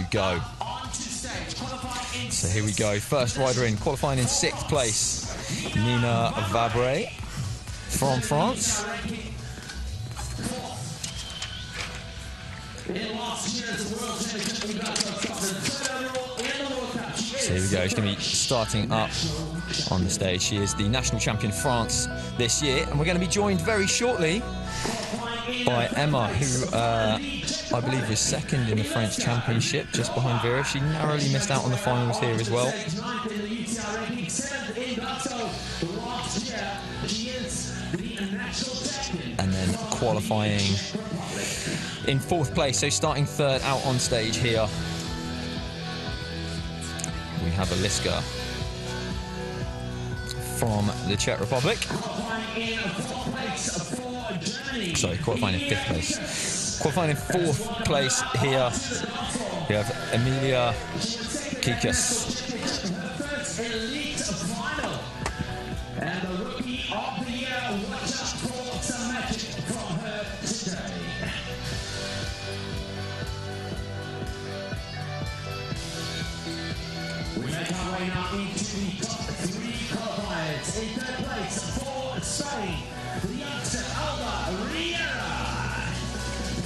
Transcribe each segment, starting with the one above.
to go. So here we go. First rider in, qualifying in 6th place, Nina Vabre from France. So here we go. She's going to be starting up on the stage. She is the national champion of France this year, and we're going to be joined very shortly by Emma, who I believe was 2nd in the French Championship, just behind Vera. She narrowly missed out on the finals here as well. And then qualifying in 4th place, so starting 3rd out on stage here. We have Eliska from the Czech Republic. Sorry, qualifying in 5th place. Qualifying in 4th place here, we have Emillia Keikus. And the Rookie of the Year, watch out for some magic from her today. We make our way now into the top 3 qualifiers. In 3rd place for Spain, the youngster Alba Riera.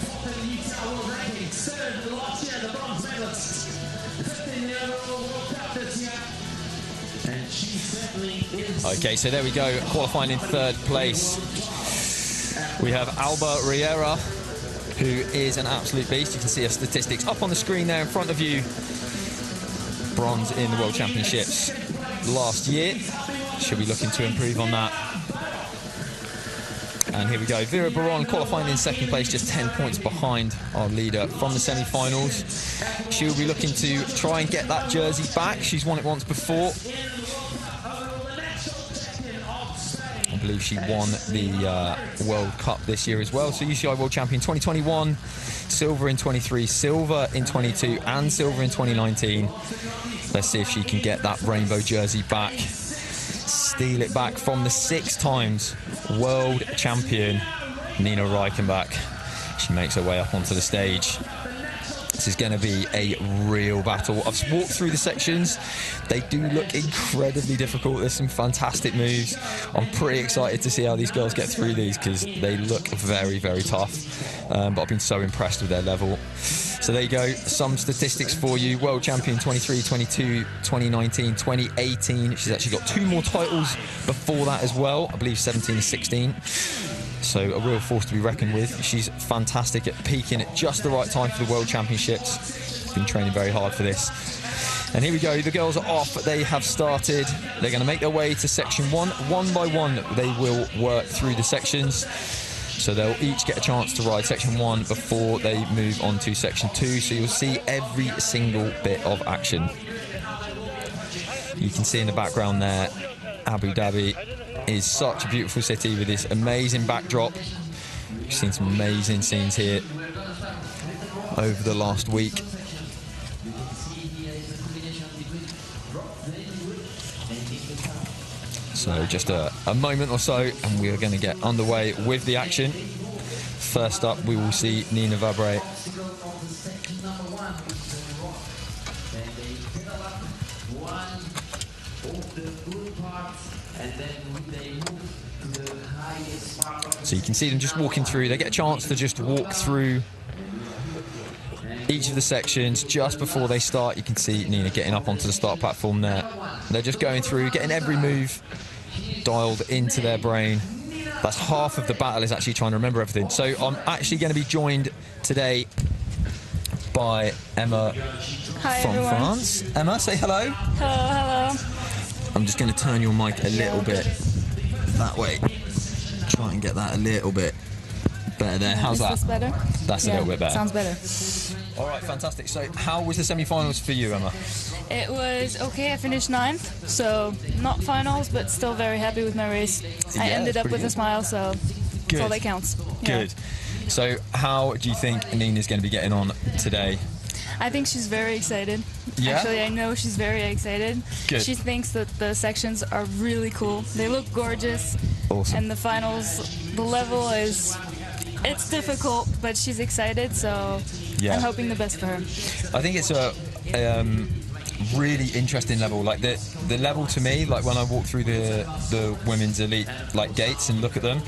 4th in the UCI World Rankings, 3rd last year, the bronze medalist. 5th in the overall World Cup this year. And she certainly is. Okay, so there we go, qualifying in 3rd place. We have Alba Riera, who is an absolute beast. You can see her statistics up on the screen there in front of you. Bronze in the World Championships last year. She'll be looking to improve on that. And here we go, Vera Baron qualifying in 2nd place, just 10 points behind our leader from the semi-finals. She'll be looking to try and get that jersey back. She's won it once before. I believe she won the World Cup this year as well. So UCI World Champion 2021, silver in 23, silver in 22, and silver in 2019. Let's see if she can get that rainbow jersey back. Steal it back from the 6 times world champion, Nina Reichenbach. She makes her way up onto the stage. This is going to be a real battle. I've walked through the sections. They do look incredibly difficult. There's some fantastic moves. I'm pretty excited to see how these girls get through these because they look very, very tough. But I've been so impressed with their level. So there you go, some statistics for you. World champion 23, 22, 2019, 2018. She's actually got 2 more titles before that as well. I believe 17 and 16. So a real force to be reckoned with. She's fantastic at peaking at just the right time for the World Championships. Been training very hard for this. And here we go, the girls are off. They have started. They're going to make their way to section 1. One by one, they will work through the sections. So they'll each get a chance to ride section 1 before they move on to section 2. So you'll see every single bit of action. You can see in the background there, Abu Dhabi is such a beautiful city with this amazing backdrop. We've seen some amazing scenes here over the last week. So just a moment or so and we are going to get underway with the action. First up we will see Nina Vabre. So you can see them just walking through. They get a chance to just walk through each of the sections just before they start. You can see Nina getting up onto the start platform there. They're just going through, getting every move dialed into their brain. That's half of the battle, is actually trying to remember everything. So I'm actually going to be joined today by Emma from France. Emma, say hello. Hello, hello. I'm just going to turn your mic a little bit that way. Try and get that a little bit better there. How's that? Is this better? That's a little bit better. Sounds better. All right, fantastic. So how was the semi-finals for you, Emma? It was okay. I finished 9th, so not finals, but still very happy with my race. I ended up with a smile, so that's all that counts. Good. Yeah. So how do you think Nina's going to be getting on today? I think she's very excited. Yeah? Actually, I know she's very excited. Good. She thinks that the sections are really cool. They look gorgeous. Awesome. And the finals, the level is, it's difficult, but she's excited, so Yeah. I'm hoping the best for her. I think it's a really interesting level. Like the level to me, like when I walk through the women's elite like gates and look at them,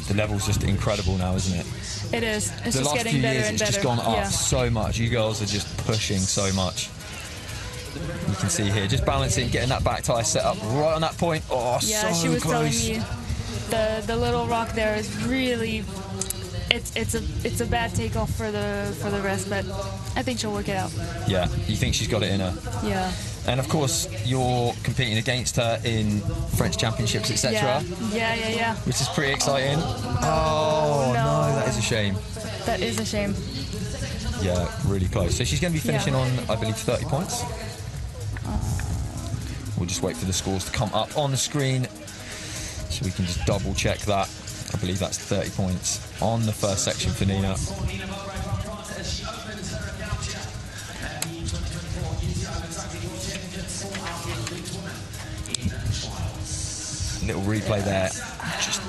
the level's just incredible now, isn't it? It is. It's The just last getting few better years, and it's better. just gone up Yeah. so much. You girls are just pushing so much. You can see here, just balancing, getting that back tie set up right on that point. Oh, Yeah, so she was close. telling me the little rock there is really it's a bad takeoff for the rest, but I think she'll work it out. Yeah, you think she's got it in her. Yeah. And of course, you're competing against her in French championships, etc. Yeah. Which is pretty exciting. Oh no, that is a shame. That is a shame. Yeah, really close. So she's going to be finishing on, I believe, 30 points. We'll just wait for the scores to come up on the screen so we can just double check that. I believe that's 30 points on the first section for Nina. Little replay there. Just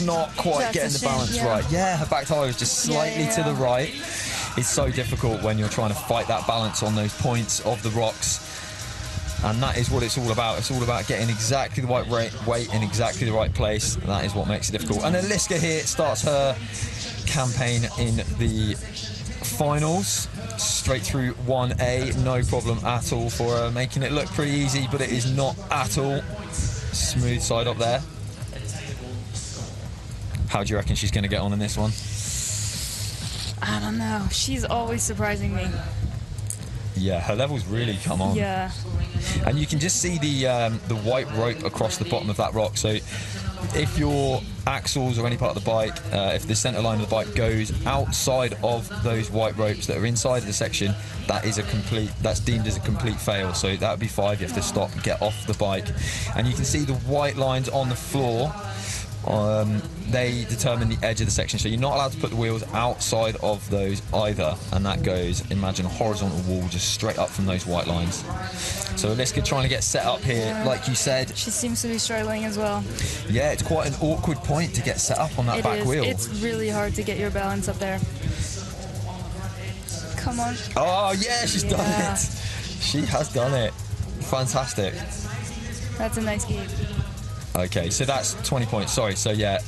not quite That's getting a the shame, balance yeah. right. Yeah, her back tire was just slightly to the right. It's so difficult when you're trying to fight that balance on those points of the rocks. And that is what it's all about. It's all about getting exactly the right weight in exactly the right place. And that is what makes it difficult. And Eliska here starts her campaign in the finals. Straight through 1A, no problem at all for her. Making it look pretty easy, but it is not at all. Smooth side up there. How do you reckon she's going to get on in this one? I don't know. She's always surprising me. Yeah, her levels really come on. Yeah. And you can just see the white rope across the bottom of that rock. So if your axles or any part of the bike, if the centre line of the bike goes outside of those white ropes that are inside of the section, that's deemed as a complete fail. So that would be 5. You have to stop and get off the bike. And you can see the white lines on the floor. They determine the edge of the section, so you're not allowed to put the wheels outside of those either, and that goes, imagine a horizontal wall just straight up from those white lines. So Eliska trying to get set up here, like you said. She seems to be struggling as well. Yeah, it's quite an awkward point to get set up on that back wheel. It's really hard to get your balance up there. Come on. Oh yeah, she's done it. She has done it. Fantastic. That's a nice gate. Okay, so that's 20 points. Sorry, so yeah,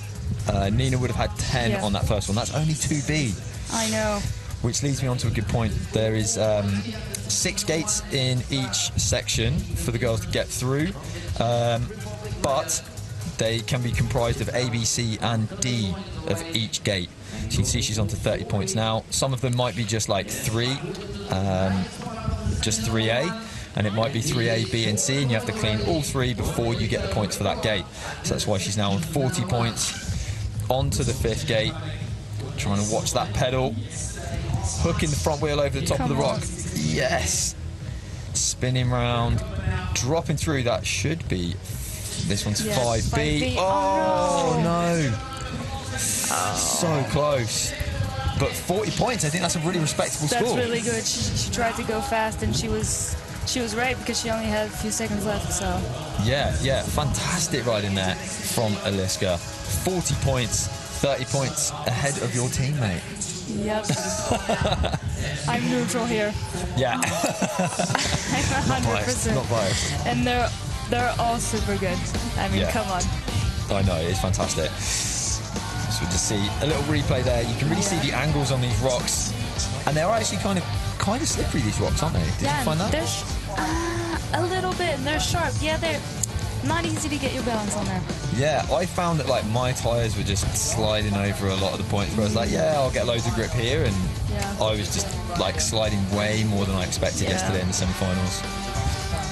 Nina would have had 10 on that first one. That's only 2B. I know. Which leads me on to a good point. There is 6 gates in each section for the girls to get through, but they can be comprised of A, B, C and D of each gate. So you can see she's on to 30 points now. Some of them might be just like 3, just 3A. And it might be 3A, B and C, and you have to clean all 3 before you get the points for that gate. So that's why she's now on 40 points. On to the 5th gate. Trying to watch that pedal. Hooking the front wheel over the top of the rock. Yes. Spinning round. Dropping through. That should be... This one's 5B. Oh, no. So close. But 40 points, I think that's a really respectable score. That's really good. She tried to go fast, and she was right because she only had a few seconds left. So yeah, fantastic riding there from Eliska. 40 points, 30 points ahead of your teammate. Yep. I'm neutral here. Yeah. I'm 100%. Not biased. And they're all super good. I mean, come on. I know, it's fantastic. So we just see a little replay there. You can really see the angles on these rocks, and they're actually kind of slippery, these rocks, aren't they? Did you find that? They're a little bit. They're sharp. Yeah, they're not easy to get your balance on there. Yeah, I found that like my tyres were just sliding over a lot of the points where I was like, yeah, I'll get loads of grip here, and I was just like sliding way more than I expected yesterday in the semi-finals.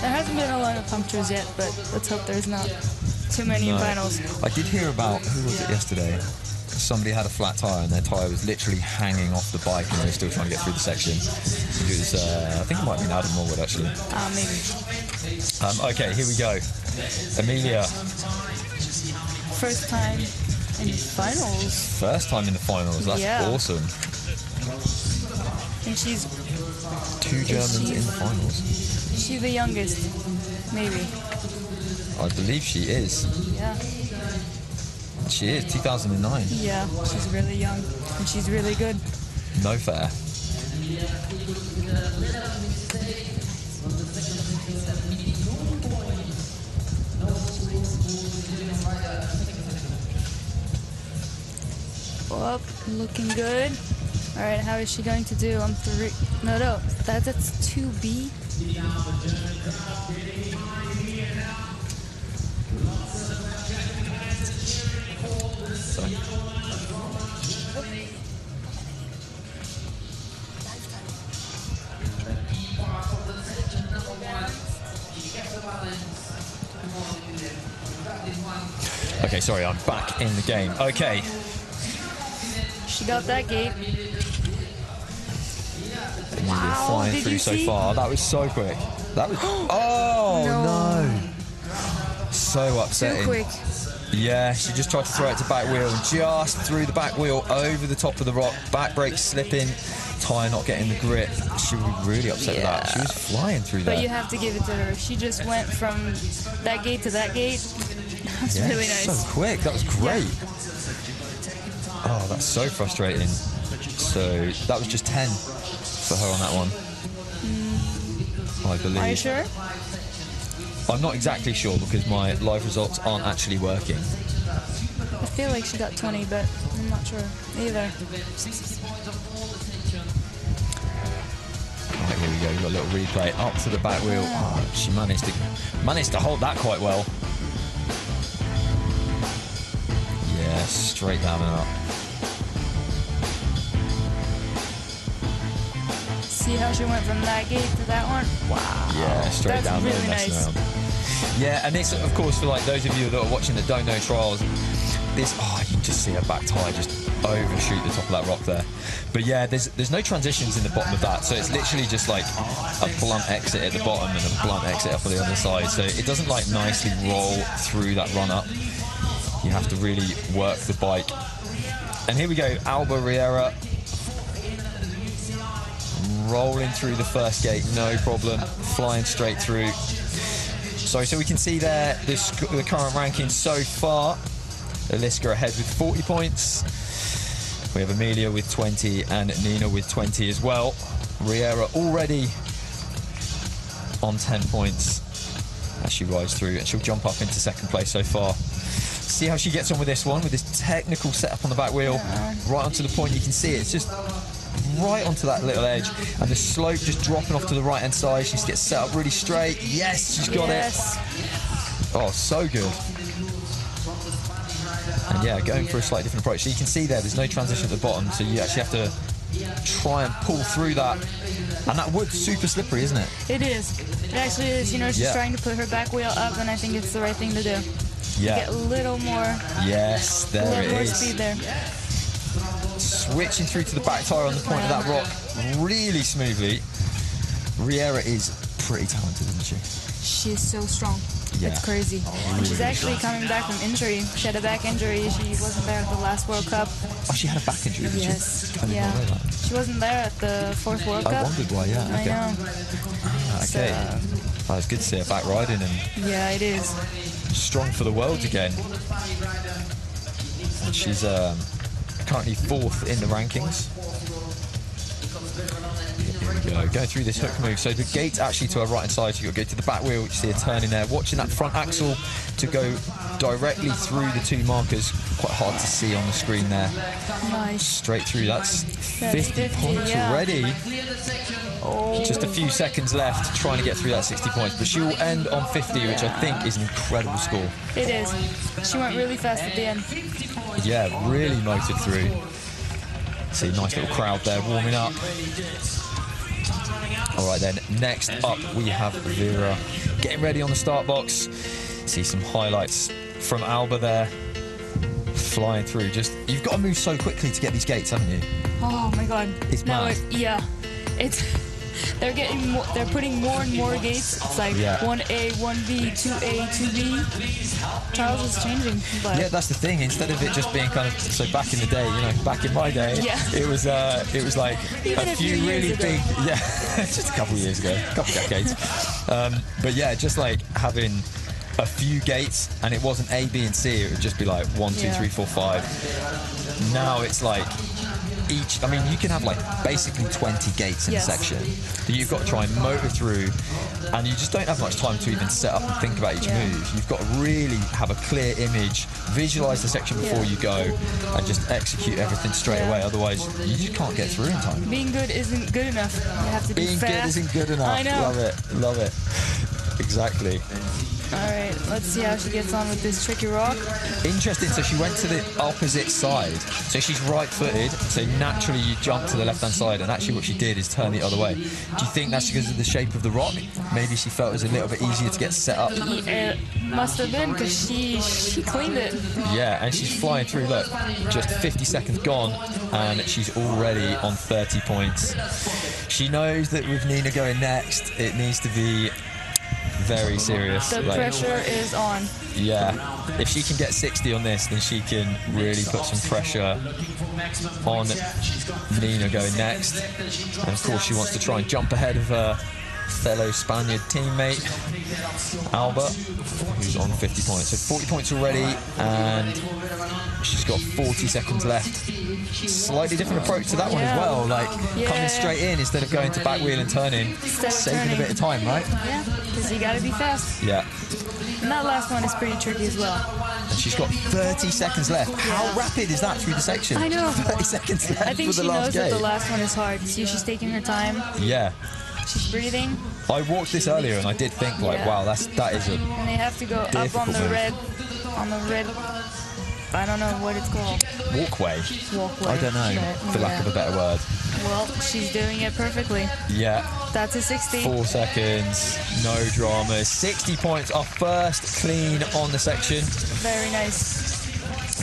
There hasn't been a lot of punctures yet, but let's hope there's not too many in finals. I did hear about, who was it yesterday? Somebody had a flat tyre and their tyre was literally hanging off the bike and they were still trying to get through the section. It was, I think it might have been Adam Morwood actually. Maybe. Okay, here we go. Emillia. First time in finals. First time in the finals, that's awesome. And she's... 2 Germans in the finals. Is she the youngest? Maybe. I believe she is. Yeah. She is, 2009. Yeah, she's really young and she's really good. No fair. Up, looking good. All right, how is she going to do on 3? No, that's 2B. Sorry. Okay, sorry, I'm back in the game. Okay. She got that gate. Wow, flying did through you so see? far. That was so quick. That was. Oh no! So upsetting. Too quick. Yeah, she just tried to throw it to back wheel and just threw the back wheel over the top of the rock. Back brake slipping, tyre not getting the grip. She was really upset with that. She was flying through that. But you have to give it to her. She just went from that gate to that gate. That's really nice. So quick. That was great. Oh, that's so frustrating. So that was just 10 for her on that one. I believe. Are you sure? I'm not exactly sure because my live results aren't actually working. I feel like she got 20, but I'm not sure either. Right, here we go. We've got a little replay up to the back wheel. Oh, she managed to hold that quite well. Yeah, straight down and up. See how she went from that gate to that one? Wow. Yeah, straight That's down really there, messing nice. around. Yeah, and it's, of course, for like those of you that are watching that don't know trials, this, you can just see her back tyre just overshoot the top of that rock there. But yeah, there's no transitions in the bottom of that, so it's literally just like a blunt exit at the bottom and a blunt exit up on the other side. So it doesn't like nicely roll through that run up. You have to really work the bike. And here we go, Alba Riera. Rolling through the first gate, no problem. Flying straight through. Sorry, so we can see there the current ranking so far. Eliska ahead with 40 points. We have Emillia with 20 and Nina with 20 as well. Riera already on 10 points as she rides through, and she'll jump up into second place so far. See how she gets on with this one, with this technical setup on the back wheel. Right onto the point, you can see it's just right onto that little edge, and the slope just dropping off to the right hand side. She just gets set up really straight. Yes, she's got it. Oh, so good. And yeah, going for a slightly different approach. So you can see there's no transition at the bottom, so you actually have to try and pull through that. And that wood's super slippery, isn't it? It is. It actually is. You know, she's trying to put her back wheel up, and I think it's the right thing to do. Yeah. Get a little more. Yes, there it is. A little more speed there. Switching through to the back tyre on the point of that rock really smoothly. Riera is pretty talented, isn't she? She is so strong. Yeah. It's crazy. And she's actually coming back from injury. She had a back injury. She wasn't there at the last World Cup. Oh, she had a back injury, did yes. she? I did not know that. She wasn't there at the 4th World Cup. I wondered why, yeah. Okay. I know. Okay. Well, it's good to see her back riding and yeah, it is. strong for the world again. And she's currently 4th in the rankings. Here we go, going through this hook move. So the gate's actually to her right hand side, so you've got to go to the back wheel, you see her turning there, watching that front axle to go directly through the 2 markers. Quite hard to see on the screen there. Nice. Straight through, that's 50 points yeah. already. Just a few seconds left trying to get through that 60 points, but she will end on 50, which I think is an incredible score. It is. She went really fast at the end. Yeah, really motored through. See, nice little crowd there warming up. All right then, next up we have Vera getting ready on the start box. See some highlights from Alba there. Flying through, you've got to move so quickly to get these gates, haven't you? Oh my god. It's mad. They're putting more and more gates. It's like 1A, 1B, 2A, 2B. Trials is changing. But yeah, that's the thing. Instead of it just being kind of, so back in the day, you know, back in my day, it was like even a few really big, just a couple of years ago, a couple of decades. But yeah, just like having a few gates, and it wasn't A, B, and C. It would just be like 1, 2, 3, 4, 5. Now it's like each, I mean, you can have like basically 20 gates in a section that you've got to try and motor through, and you just don't have much time to even set up and think about each move. You've got to really have a clear image, visualize the section before you go, and just execute everything straight away. Otherwise, you just can't get through in time. Being good isn't good enough. You have to be fast. Being good isn't good enough. I know. Love it. Exactly. Alright, let's see how she gets on with this tricky rock. Interesting, so she went to the opposite side. So she's right-footed, so naturally you jump to the left-hand side, and actually what she did is turn the other way. Do you think that's because of the shape of the rock? Maybe she felt it was a little bit easier to get set up? It must have been, because she cleaned it. Yeah, and she's flying through, look, just 50 seconds gone, and she's already on 30 points. She knows that with Nina going next, it needs to be very serious. The pressure is on. Yeah, if she can get 60 on this, then she can really put some pressure on Nina going next. And of course, she wants to try and jump ahead of her fellow Spaniard teammate, Alba, who's on 50 points. So 40 points already, and she's got 40 seconds left. Slightly different approach to that one as well, like coming straight in instead of going to back wheel and turning, saving a bit of time, right? Yeah, because you gotta be fast. Yeah. And that last one is pretty tricky as well. And she's got 30 seconds left. How rapid is that through the section? I know. 30 seconds left. I think for the she last knows gate. that the last one is hard. See, she's taking her time. Yeah. She's breathing. I walked this earlier and I did think like, wow, that is a And they have to go up on the red, I don't know what it's called. Walkway. I don't know, for lack of a better word. Well, she's doing it perfectly. Yeah. That's a 60. 4 seconds, no dramas. 60 points, our first clean on the section. Very nice.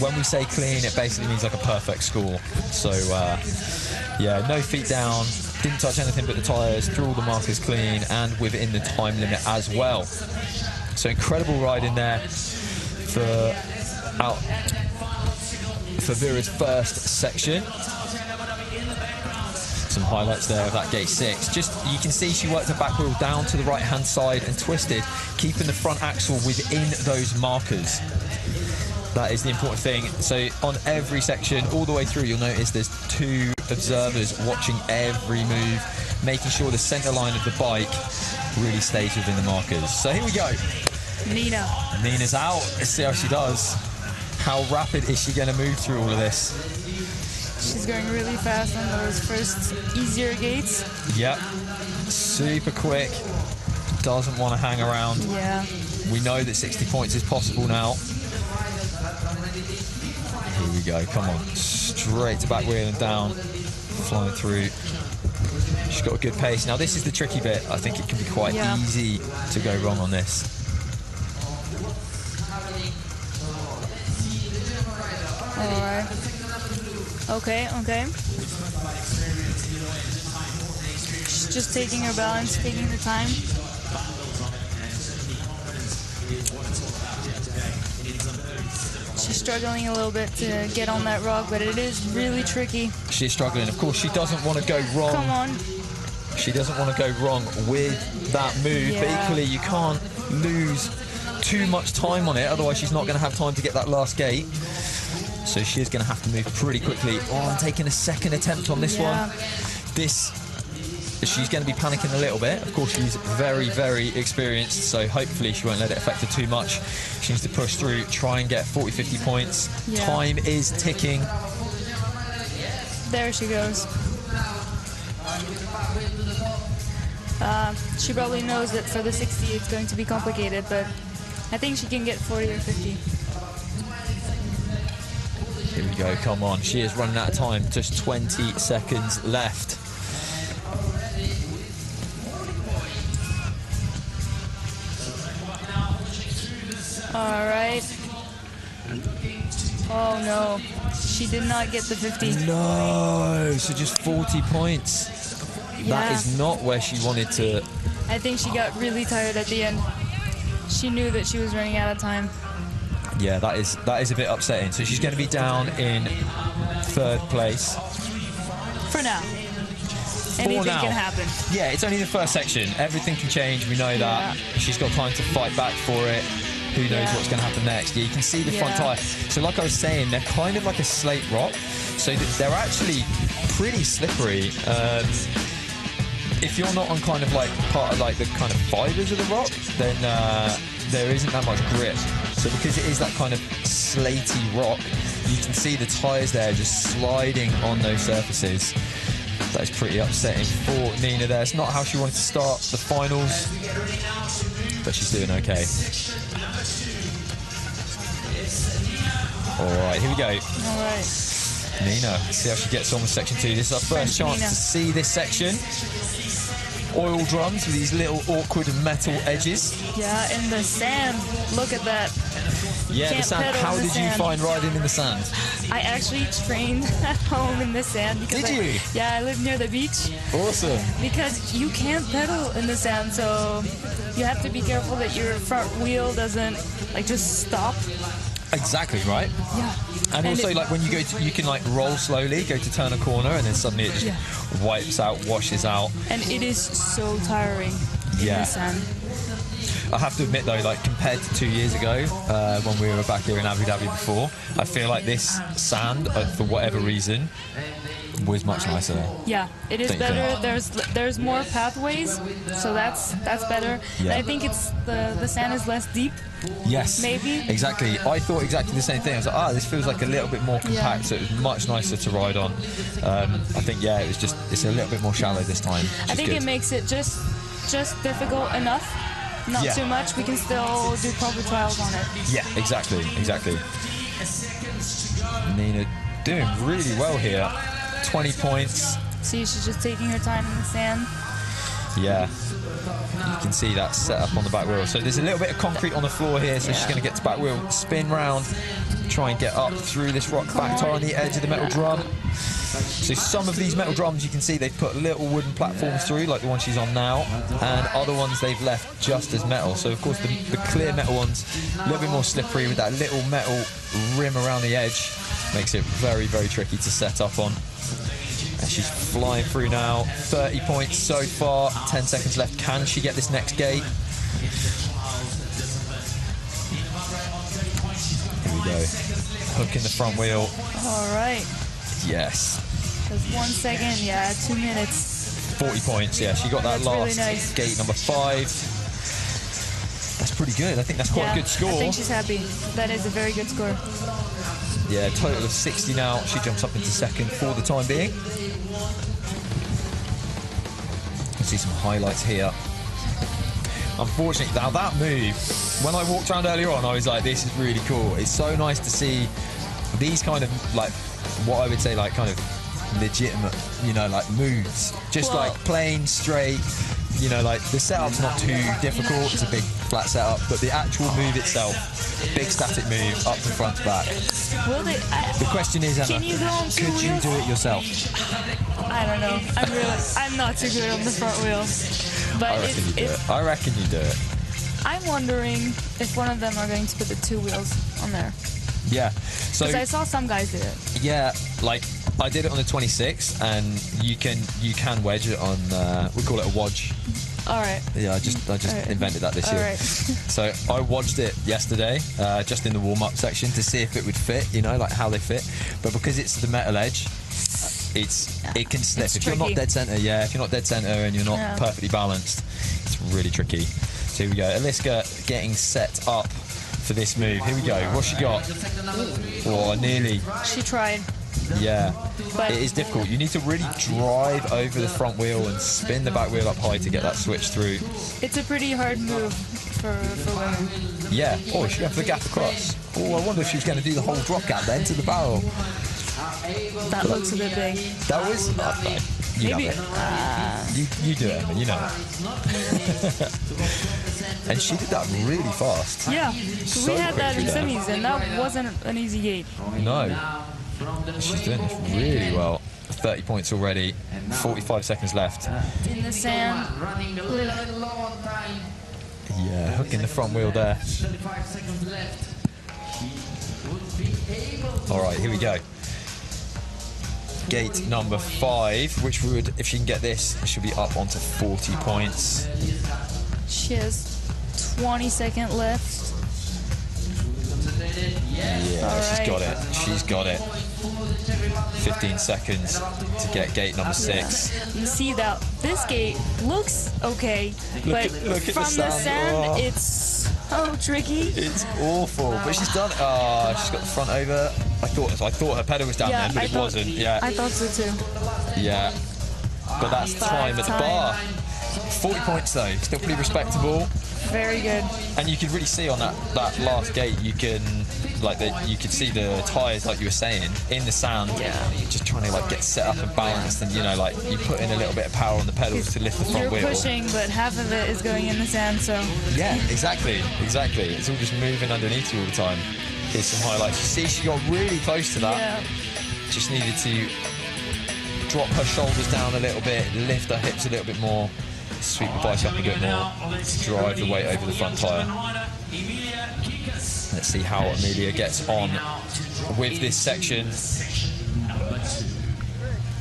When we say clean, it basically means like a perfect score. So, yeah, no feet down, didn't touch anything but the tyres, threw all the markers clean, and within the time limit as well. So incredible ride in there for Vera's first section. Some highlights there of that gate 6. Just, you can see she worked her back wheel down to the right-hand side and twisted, keeping the front axle within those markers. That is the important thing. So on every section, all the way through, you'll notice there's 2 observers watching every move, making sure the centre line of the bike really stays within the markers. So here we go. Nina's out. Let's see how she does. How rapid is she going to move through all of this? She's going really fast on those first easier gates. Yep. Super quick. Doesn't want to hang around. Yeah. We know that 60 points is possible now. Here we go. Come on. Straight to back wheel and down. Flying through. She's got a good pace. Now, this is the tricky bit. I think it can be quite easy to go wrong on this. All right. Okay. She's just taking her balance, taking her time. She's struggling a little bit to get on that rock, but it is really tricky. She's struggling. Of course, she doesn't want to go wrong. Come on. She doesn't want to go wrong with that move, but equally you can't lose too much time on it, otherwise she's not going to have time to get that last gate. So she is going to have to move pretty quickly. Oh, I'm taking a second attempt on this one. She's going to be panicking a little bit. Of course, she's very, very experienced, so hopefully she won't let it affect her too much. She needs to push through, try and get 40, 50 points. Time is ticking. There she goes. She probably knows that for the 60 it's going to be complicated, but I think she can get 40 or 50. Here we go, come on. She is running out of time, just 20 seconds left. All right. Oh no, she did not get the 50. No, so just 40 points. That is not where she wanted to. I think she got really tired at the end. She knew that she was running out of time. Yeah, that is a bit upsetting. So she's going to be down in 3rd place. For now. Anything can happen. Yeah, it's only the first section. Everything can change. We know that. She's got time to fight back for it. who knows what's going to happen next. Yeah, you can see the front tyre. So like I was saying, they're kind of like a slate rock. So they're actually pretty slippery. If you're not on kind of like part of like the kind of fibres of the rock, then there isn't that much grip. So because it is that kind of slaty rock, you can see the tyres there just sliding on those surfaces. That is pretty upsetting for Nina there. It's not how she wanted to start the finals, but she's doing okay. All right, here we go. All right. Nina, see how she gets on with section 2. This is our first chance to see this section. Oil drums with these little awkward metal edges. Yeah, in the sand. Look at that. Yeah, the sand. How did you find riding in the sand? I actually trained at home in the sand. Because did you? Yeah, I live near the beach. Awesome. Because you can't pedal in the sand, so you have to be careful that your front wheel doesn't like just stop. Exactly, right? Yeah. And also, like when you go to, you can like roll slowly, go to turn a corner, and then suddenly it just wipes out, washes out. And it is so tiring in the sand. I have to admit though, like compared to 2 years ago, when we were back here in Abu Dhabi before, I feel like this sand, for whatever reason, was much nicer. Yeah, it is better. There's more pathways, so that's better. Yeah. And I think it's the sand is less deep. Yes, maybe. Exactly. I thought exactly the same thing. I was like, this feels like a little bit more compact, so it was much nicer to ride on. I think it's a little bit more shallow this time. I think it makes it just difficult enough. Not too much. We can still do proper trials on it. Yeah, exactly. Nina doing really well here. 20 points. See, she's just taking her time in the sand. Yeah. You can see that set up on the back wheel. So there's a little bit of concrete on the floor here, so she's going to get to back wheel, spin round, try and get up through this rock back tire on the edge of the metal drum. So some of these metal drums, you can see they've put little wooden platforms through, like the one she's on now, and other ones they've left just as metal. So of course the clear metal ones, a little bit more slippery with that little metal rim around the edge, makes it very, very tricky to set up on. And she's flying through now. 30 points so far, 10 seconds left. Can she get this next gate? Here we go. Hook in the front wheel. All right. Yes. Just 1 second, 2 minutes. 40 points, yeah. She got that last really nice. gate number 5. That's pretty good. I think that's quite a good score. I think she's happy. That is a very good score. Yeah, total of 60 now. She jumps up into second for the time being. You can see some highlights here. Unfortunately, now that move, when I walked around earlier on, I was like, this is really cool. It's so nice to see these kind of, like, what I would say, like, kind of legitimate, like, moves. Just, like, plain, straight, like, the setup's not too difficult. It's a big, flat setup, but the actual move itself, big static move, up from front to back. The question is, Emma, could you do it yourself? I don't know. I'm not too good on the front wheel. But I reckon you do it. I reckon you do it. I'm wondering if one of them are going to put the 2 wheels on there. Yeah. So because I saw some guys do it. Yeah, like I did it on the 26, and you can wedge it on. We call it a wodge. All right. Yeah, I just invented that this year. Right. So I wodged it yesterday, just in the warm-up section to see if it would fit, like how they fit. But because it's the metal edge, it can slip. If you're not dead center, if you're not dead center and you're not perfectly balanced, it's really tricky. So here we go. Eliska getting set up for this move. Here we go. What's she got? Oh, nearly. She tried. Yeah, but it is difficult. You need to really drive over the front wheel and spin the back wheel up high to get that switch through. It's a pretty hard move for women. Yeah. Oh, she's going for the gap across. Oh, I wonder if she's going to do the whole drop gap then to the barrel. That looks a bit big. That was... you maybe. You do it, Emma. You know it. And she did that really fast. Yeah. So we had that in semis, and that wasn't an easy gate. No. She's doing this really well. 30 points already. 45 seconds left. In the sand. Yeah, hook in the front wheel there. All right, here we go. Gate number 5, which would, if she can get this, she'll be up onto 40 points. She has 20 seconds left. Yeah, she's got it. She's got it. 15 seconds to get gate number 6. You see that this gate looks okay, but look at from the sand, it's so tricky. It's awful, but she's done it. Oh, she's got the front over. I thought her pedal was down there, but it wasn't. Yeah, I thought so too. Yeah, but that's time at the bar. 40 points though, still pretty respectable. Very good. And you could really see on that last gate, you could see the tyres, like you were saying, in the sand. Yeah. You're just trying to like get set up and balanced, and you know, like you put in a little bit of power on the pedals to lift the front wheel. You're pushing, but half of it is going in the sand, so. Yeah, exactly. It's all just moving underneath you all the time. Here's some highlights. You see, she got really close to that. Yeah. Just needed to drop her shoulders down a little bit, lift her hips a little bit more, sweep the bike up a bit more, drive the weight over the front tyre. Let's see how Emillia gets on with this section.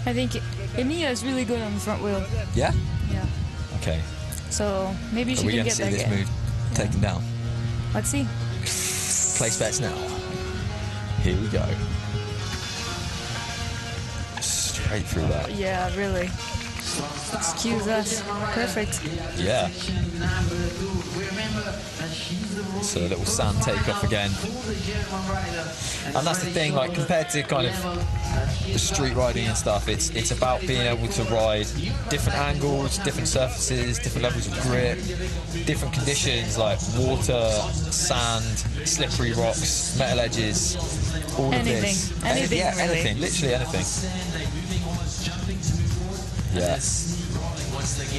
I think Emillia is really good on the front wheel. Yeah? Yeah. Okay. So maybe she Are we can going to get see that this move taken down? Let's see. Place bets now. Here we go. Straight through that. Yeah, really. Excuse us. Perfect. Yeah. So a little sand takeoff again. And that's the thing, like compared to kind of the street riding and stuff, it's about being able to ride different angles, different surfaces, different levels of grip, different conditions like water, sand, slippery rocks, metal edges, all of this. Anything, yeah, really. anything, literally anything. Yeah.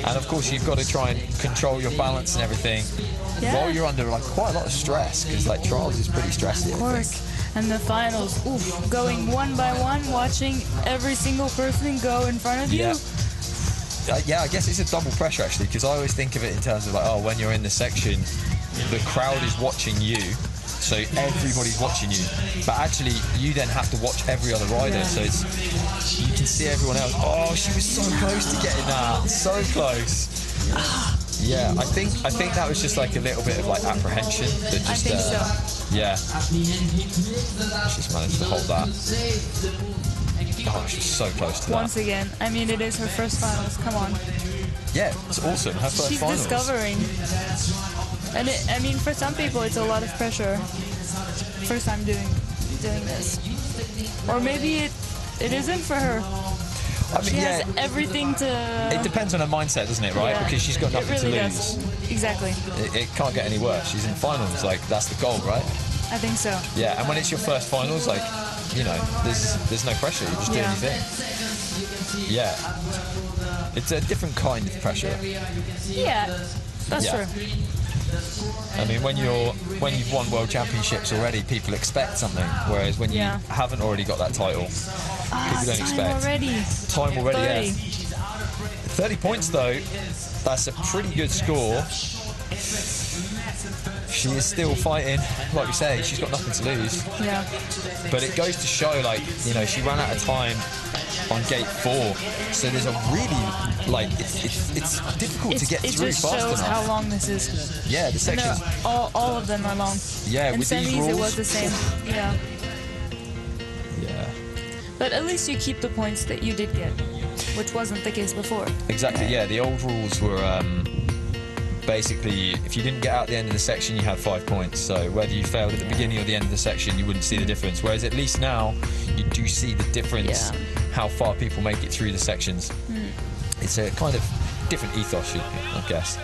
And of course you've got to try and control your balance and everything while you're under like quite a lot of stress, because like trials is pretty stressy. Of course. And the finals, oof, going one by one, watching every single person go in front of you. Yeah, I guess it's a double pressure actually, because I always think of it in terms of like, oh, when you're in the section, the crowd is watching you, so everybody's watching you, but actually you then have to watch every other rider, so it's, you can see everyone else. Oh, she was so close to getting that, so close. Yeah, I think that was just like a little bit of like apprehension that just. I think so. Yeah. She's managed to hold that. Oh, she's so close to that. Once again, I mean, it is her first finals. Come on. Yeah, it's awesome. Her first finals. She's discovering. And I mean, for some people, it's a lot of pressure. First time doing this, or maybe it isn't for her. I mean, she has everything to. It depends on her mindset, doesn't it? Right? Yeah, because she's got nothing it really to lose. Does. Exactly. It can't get any worse. She's in finals. Like that's the goal, right? I think so. Yeah, and when it's your first finals, like you know, there's no pressure. You just do anything. Yeah. It's a different kind of pressure. Yeah, that's true. I mean, when you've won world championships already, people expect something, whereas when you haven't already got that title, people don't expect. Time already, 30 points though, that's a pretty good score. She is still fighting, like we say, she's got nothing to lose. Yeah. But it goes to show, like, you know, she ran out of time on gate 4, so there's a really, like, it's difficult to get through fast enough. It just shows how long this is. Yeah, the sections. All of them are long. Yeah, and with these rules. It was the same. Yeah. Yeah. But at least you keep the points that you did get, which wasn't the case before. Exactly, yeah. The old rules were basically, if you didn't get out at the end of the section, you had 5 points. So whether you failed at the beginning or the end of the section, you wouldn't see the difference. Whereas at least now, you do see the difference, how far people make it through the sections. It's a kind of different ethos, I guess.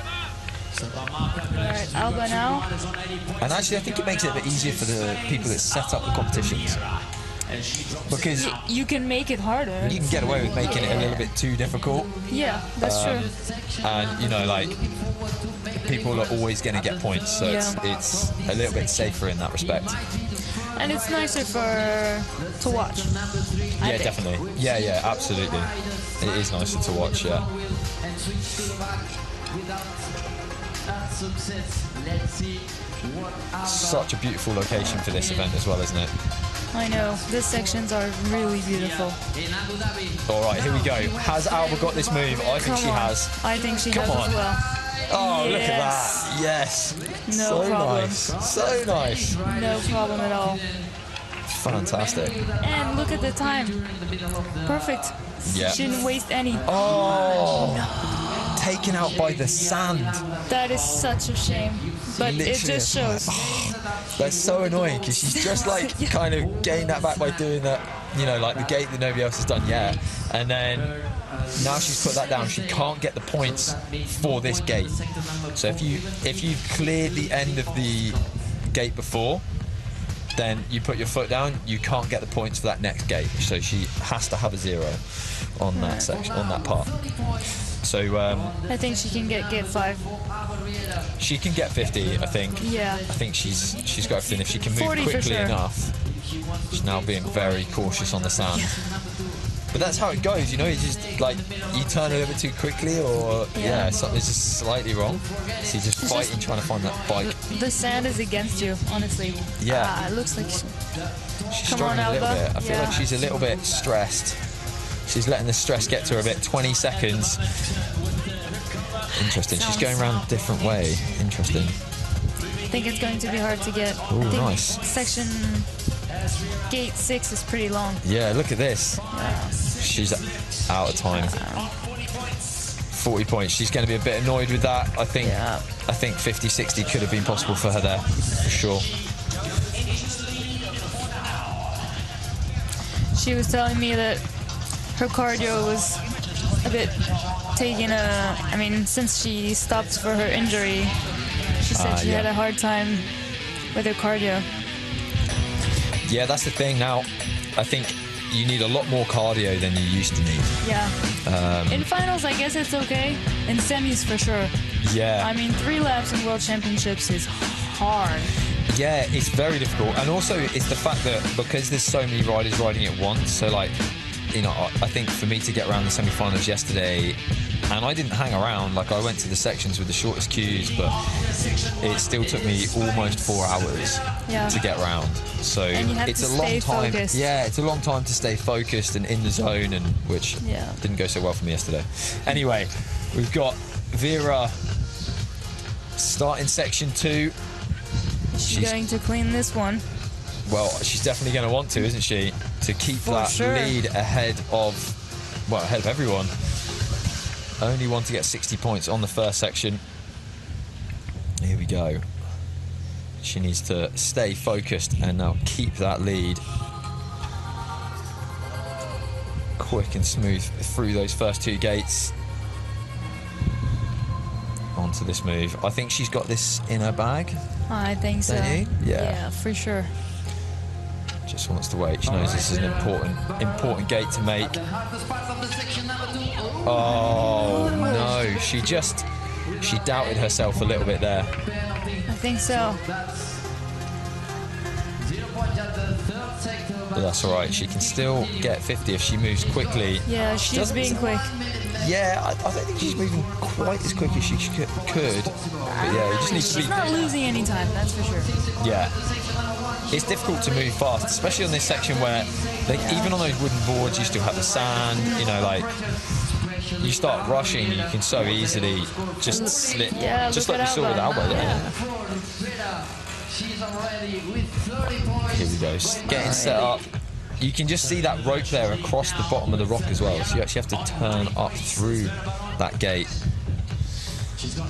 Alright, Alba now. And actually, I think it makes it a bit easier for the people that set up the competitions. Because you can make it harder. You can get away with making it a little bit too difficult. Yeah, that's true. And, you know, like, people are always going to get points, so it's a little bit safer in that respect. And it's nicer to watch. Yeah, definitely. Yeah, absolutely. It is nicer to watch, yeah. Such a beautiful location for this event as well, isn't it? I know. These sections are really beautiful. All right, here we go. Has Alba got this move? I think she has. I think she has as well. Oh, Yes. look at that. Yes. No so problem. nice. So nice. No problem at all. Fantastic. And look at the time. Perfect. Yeah. She didn't waste any. Oh. Taken out by the sand. That is such a shame. But it Literally, just shows. That's so annoying because she's just like kind of gained that back by doing that, you know, like the gate that nobody else has done yet. And then now she's put that down. She can't get the points for this gate. So if you cleared the end of the gate before, then you put your foot down, you can't get the points for that next gate. So she has to have a 0 on that section, on that part. So I think she can get gate 5. she can get 50, I think. Yeah. I think she's got everything. If she can move 40 for quickly sure. enough. She's now being very cautious on the sand. But that's how it goes, you know. It's just like you turn a little bit too quickly, or something's just slightly wrong. So you're just fighting, trying to find that bike. The sand is against you, honestly. Yeah. It looks like She's Come on, struggling a little Alba. bit. I feel like she's a little bit stressed. She's letting the stress get to her a bit. 20 seconds. Interesting. She's going around a different way. Interesting. I think it's going to be hard to get. Ooh, I think nice. Section gate 6 is pretty long. Yeah, look at this. She's out of time. 40 points. She's going to be a bit annoyed with that. I think 50, 60 could have been possible for her there, for sure. She was telling me that her cardio was a bit taking a... I mean, since she stopped for her injury, she said she had a hard time with her cardio. Yeah, that's the thing now. I think you need a lot more cardio than you used to need. Yeah. In finals, I guess it's okay. In semis, for sure. Yeah. I mean, 3 laps in World Championships is hard. Yeah, it's very difficult. And also, it's the fact that because there's so many riders riding at once, so like, you know, I think for me to get around the semi-finals yesterday, and I didn't hang around, like I went to the sections with the shortest queues, but it still took me almost 4 hours to get around. So it's a long time. Focused. Yeah, it's a long time to stay focused and in the zone, and which didn't go so well for me yesterday. Anyway, we've got Vera starting section 2. She's going to clean this one. Well, she's definitely going to want to, isn't she? To keep that lead ahead of everyone. Only one to get 60 points on the first section. Here we go. She needs to stay focused and now keep that lead. Quick and smooth through those first 2 gates. Onto this move. I think she's got this in her bag. I think so. Yeah, for sure. Just wants to wait. She knows this is an important gate to make. Oh no, she doubted herself a little bit there. I think so. But that's all right. She can still get 50 if she moves quickly. Yeah, she's being quick. Yeah, I don't think she's moving quite as quick as she could. But yeah, you just need to be... She's not losing any time, that's for sure. Yeah. It's difficult to move fast, especially on this section where, like, even on those wooden boards, you still have the sand, you know, like, you start rushing, you can so easily just slip, just like we saw with Alba. Here we go, getting set up. You can just see that rope there across the bottom of the rock as well, so you actually have to turn up through that gate.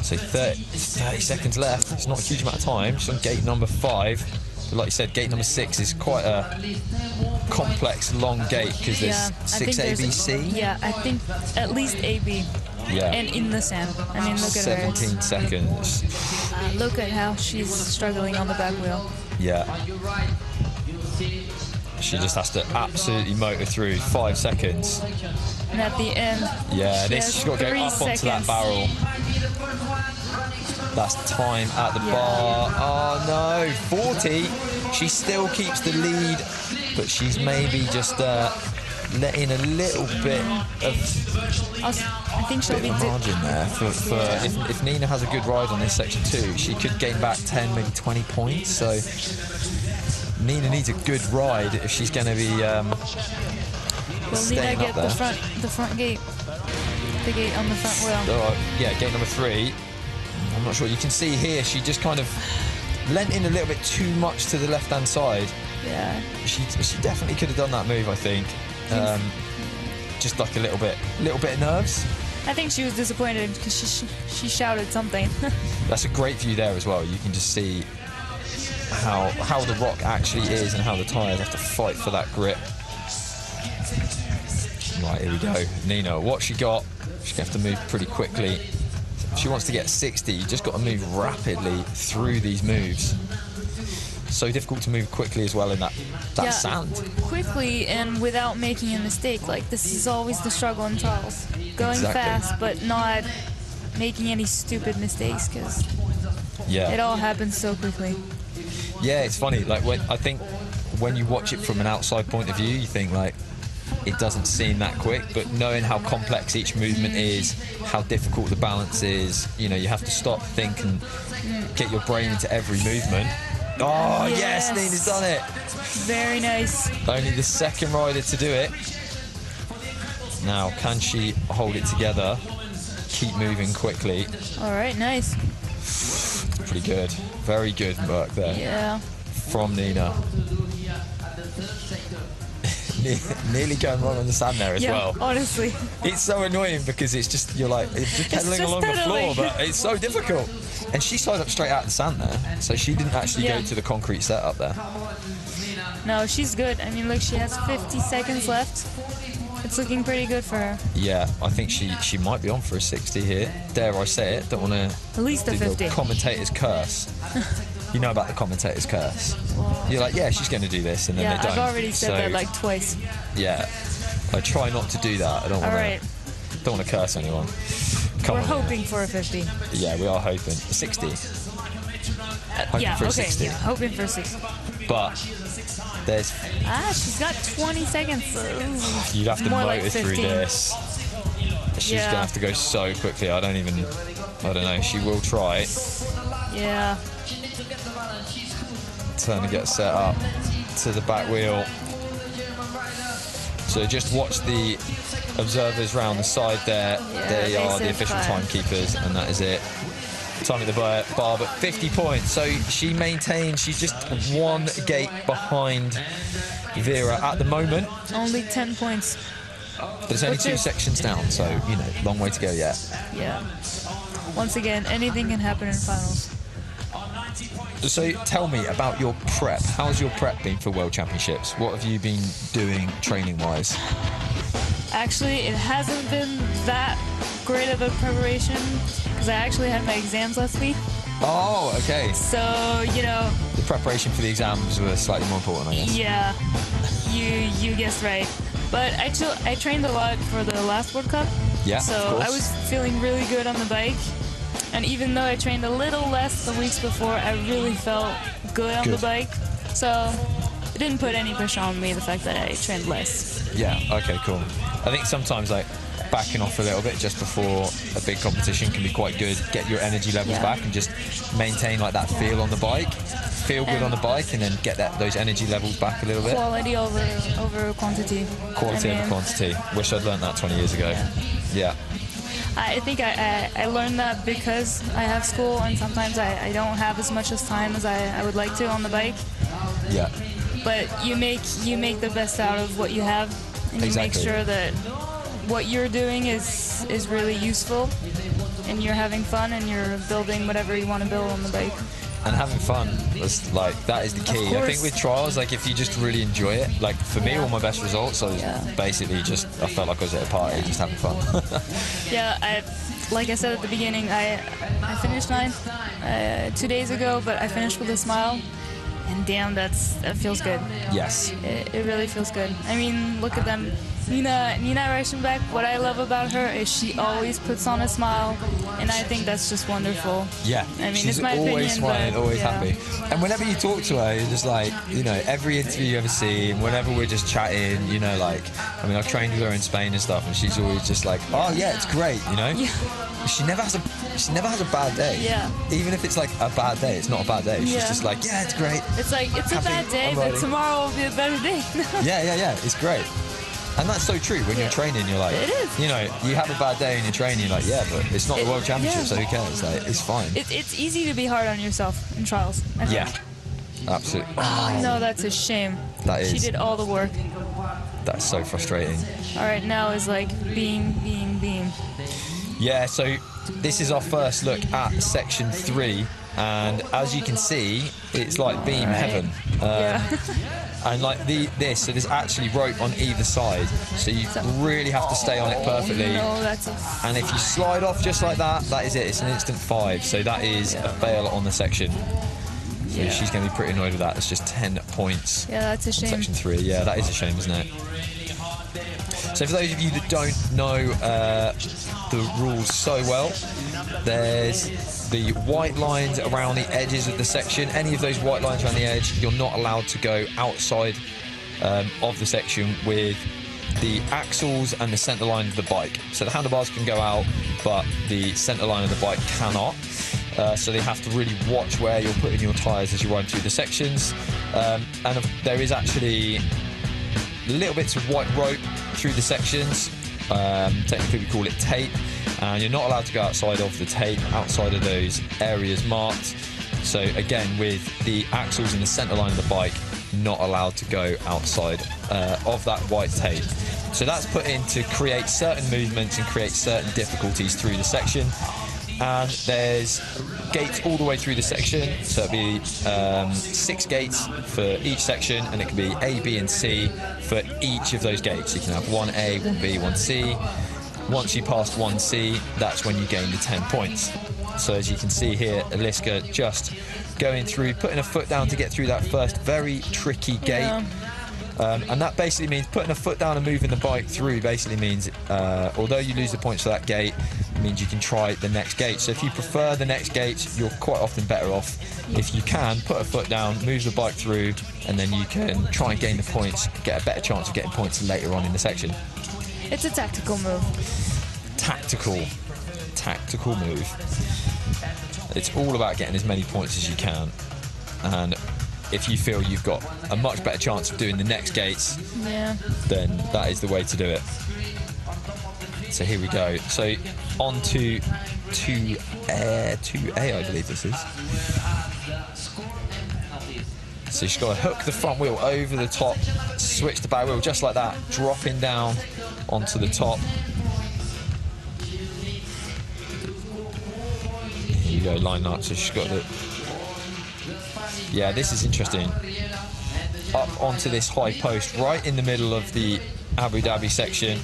So 30 seconds left, it's not a huge amount of time. She's on gate number 5. But like you said, gate number 6 is quite a complex, long gate because there's 6 A, B, C. Yeah, I think at least A, B. Yeah. And in the sand. I mean, look at her. 17 seconds. Look at how she's struggling on the back wheel. Yeah. She just has to absolutely motor through 5 seconds. And at the end, she's got to go up onto that barrel. That's time at the bar. Oh no, 40. She still keeps the lead, but she's maybe just letting a little bit of I think she'll be margin there. If Nina has a good ride on this section 2, she could gain back 10, maybe 20 points. So Nina needs a good ride if she's going to be staying Nina up there. the front gate, the gate on the front wheel. Yeah, gate number 3. I'm not sure. You can see here she just kind of leant in a little bit too much to the left-hand side. Yeah. She definitely could have done that move, I think. Just like a little bit of nerves. I think she was disappointed because she shouted something. That's a great view there as well. You can just see how the rock actually is and how the tyres have to fight for that grip. Right, here we go. Nina, what she got? She's going to have to move pretty quickly. If she wants to get 60, you just got to move rapidly through these moves. So difficult to move quickly as well in that sand. Quickly and without making a mistake. Like, this is always the struggle in trials. Going fast, but not making any stupid mistakes, because it all happens so quickly. Yeah, it's funny. Like, I think when you watch it from an outside point of view, you think, like, it doesn't seem that quick, but knowing how complex each movement is, how difficult the balance is, you know, you have to stop, think, and get your brain into every movement. Oh, yes, Nina's done it. Very nice. Only the second rider to do it. Now, can she hold it together? Keep moving quickly. All right, nice. Pretty good. Very good work there. Yeah. From Nina. Nearly going wrong on the sand there as well. Honestly. It's so annoying because it's just, you're like, it's just pedaling along the floor, but it's so difficult. And she slid up straight out of the sand there, so she didn't actually go to the concrete setup there. No, she's good. I mean, look, she has 50 seconds left. It's looking pretty good for her. Yeah, I think she might be on for a 60 here. Dare I say it? Don't want to at least a 50. Commentator's curse. You know about the commentator's curse. You're like, yeah, she's going to do this, and then they don't. I've already said that like twice. Yeah, I try not to do that. I don't want to curse anyone. We're hoping for a 50. Yeah, we are hoping. 60. Yeah, for a okay. 60. Yeah, hoping for 60. But there's... she's got 20 seconds. Ooh. You'd have to motor like through this. She's going to have to go so quickly. I don't know. She will try. Yeah. Turn and get set up to the back wheel. So just watch the observers round the side there. They are the official timekeepers, and that is it. Time at the bar, but 50 points. So she maintains, she's just one gate behind Vera at the moment. Only 10 points. But it's only two sections down, so, you know, long way to go yet. Yeah. Once again, anything can happen in finals. So tell me about your prep. How's your prep been for World Championships? What have you been doing training-wise? Actually, it hasn't been that great of a preparation because I actually had my exams last week. Oh, okay. So, you know... The preparation for the exams were slightly more important, I guess. Yeah, you guessed right. But I trained a lot for the last World Cup. Yeah, so of course. I was feeling really good on the bike. And even though I trained a little less the weeks before, I really felt good on the bike. So it didn't put any pressure on me, the fact that I trained less. Yeah, okay, cool. I think sometimes, like, backing off a little bit just before a big competition can be quite good. Get your energy levels back and just maintain, like, that feel on the bike. Feel good on the bike and then get those energy levels back a little bit. Quality over quantity. Quality over quantity. Wish I'd learned that 20 years ago. Yeah. I think I learned that because I have school and sometimes I don't have as much time as I would like to on the bike. Yeah. But you make the best out of what you have, and you make sure that what you're doing is really useful, and you're having fun and you're building whatever you want to build on the bike. And having fun, that is the key. I think with trials, like, if you just really enjoy it, like, for me, all my best results, I was basically I felt like I was at a party, just having fun. Yeah, like I said at the beginning, I finished 9th 2 days ago, but I finished with a smile, and damn, that feels good. Yes. It really feels good. I mean, look at them. Nina Reichenbach, what I love about her is she always puts on a smile, and I think that's just wonderful. Yeah, I mean, she's it's my always opinion, smiling, always happy. And whenever you talk to her, you're just like, you know, every interview you ever see, and whenever we're just chatting, you know, like, I mean, I've trained with her in Spain and stuff, and she's always just like, oh yeah, it's great, you know. Yeah. She never has a bad day. Yeah. Even if it's like a bad day, it's not a bad day. She's just like, yeah, it's great. It's like, it's happy, a bad day, but tomorrow will be a better day. Yeah. It's great. And that's so true. When you're training, you're like, it is. You know, you have a bad day and you're training, you're like, yeah, but it's not the World Championship, so who cares? Like, it's fine. It's easy to be hard on yourself in trials. I think. Yeah, absolutely. Oh, no, that's a shame. That is. She did all the work. That's so frustrating. All right, now is like beam. Yeah, so this is our first look at section 3, and as you can see, it's like beam heaven. And like this, so there's actually rope on either side, so you really have to stay on it perfectly. No, that's and if you slide off just like that, that is it. It's an instant 5, so that is a fail on the section. So she's going to be pretty annoyed with that. It's just 10 points. Yeah, that's a shame. Section 3, yeah, that is a shame, isn't it? So for those of you that don't know the rules so well, there's the white lines around the edges of the section. Any of those white lines around the edge, you're not allowed to go outside of the section with the axles and the centre line of the bike. So the handlebars can go out, but the centre line of the bike cannot. So they have to really watch where you're putting your tyres as you run through the sections. And there is actually little bits of white rope through the sections. Technically we call it tape, and you're not allowed to go outside of the tape, outside of those areas marked. So again, with the axles and the centre line of the bike, not allowed to go outside of that white tape. So that's put in to create certain movements and create certain difficulties through the section. And there's gates all the way through the section, so it'll be 6 gates for each section, and it can be A, B and C for each of those gates. You can have 1A, 1B, 1C. Once you pass 1C, that's when you gain the 10 points. So as you can see here, Eliska just going through, putting a foot down to get through that first very tricky gate. And that basically means putting a foot down and moving the bike through basically means, although you lose the points for that gate, it means you can try the next gate. So if you prefer the next gate, you're quite often better off if you can put a foot down, move the bike through, and then you can try and gain the points, get a better chance of getting points later on in the section. It's a tactical move. Tactical move. It's all about getting as many points as you can, and if you feel you've got a much better chance of doing the next gates, then that is the way to do it. So here we go. So on to 2A, I believe this is. So she's got to hook the front wheel over the top, switch the back wheel just like that, dropping down onto the top. Here you go, line up. So she's got the... Yeah, this is interesting. Up onto this high post, right in the middle of the Abu Dhabi section.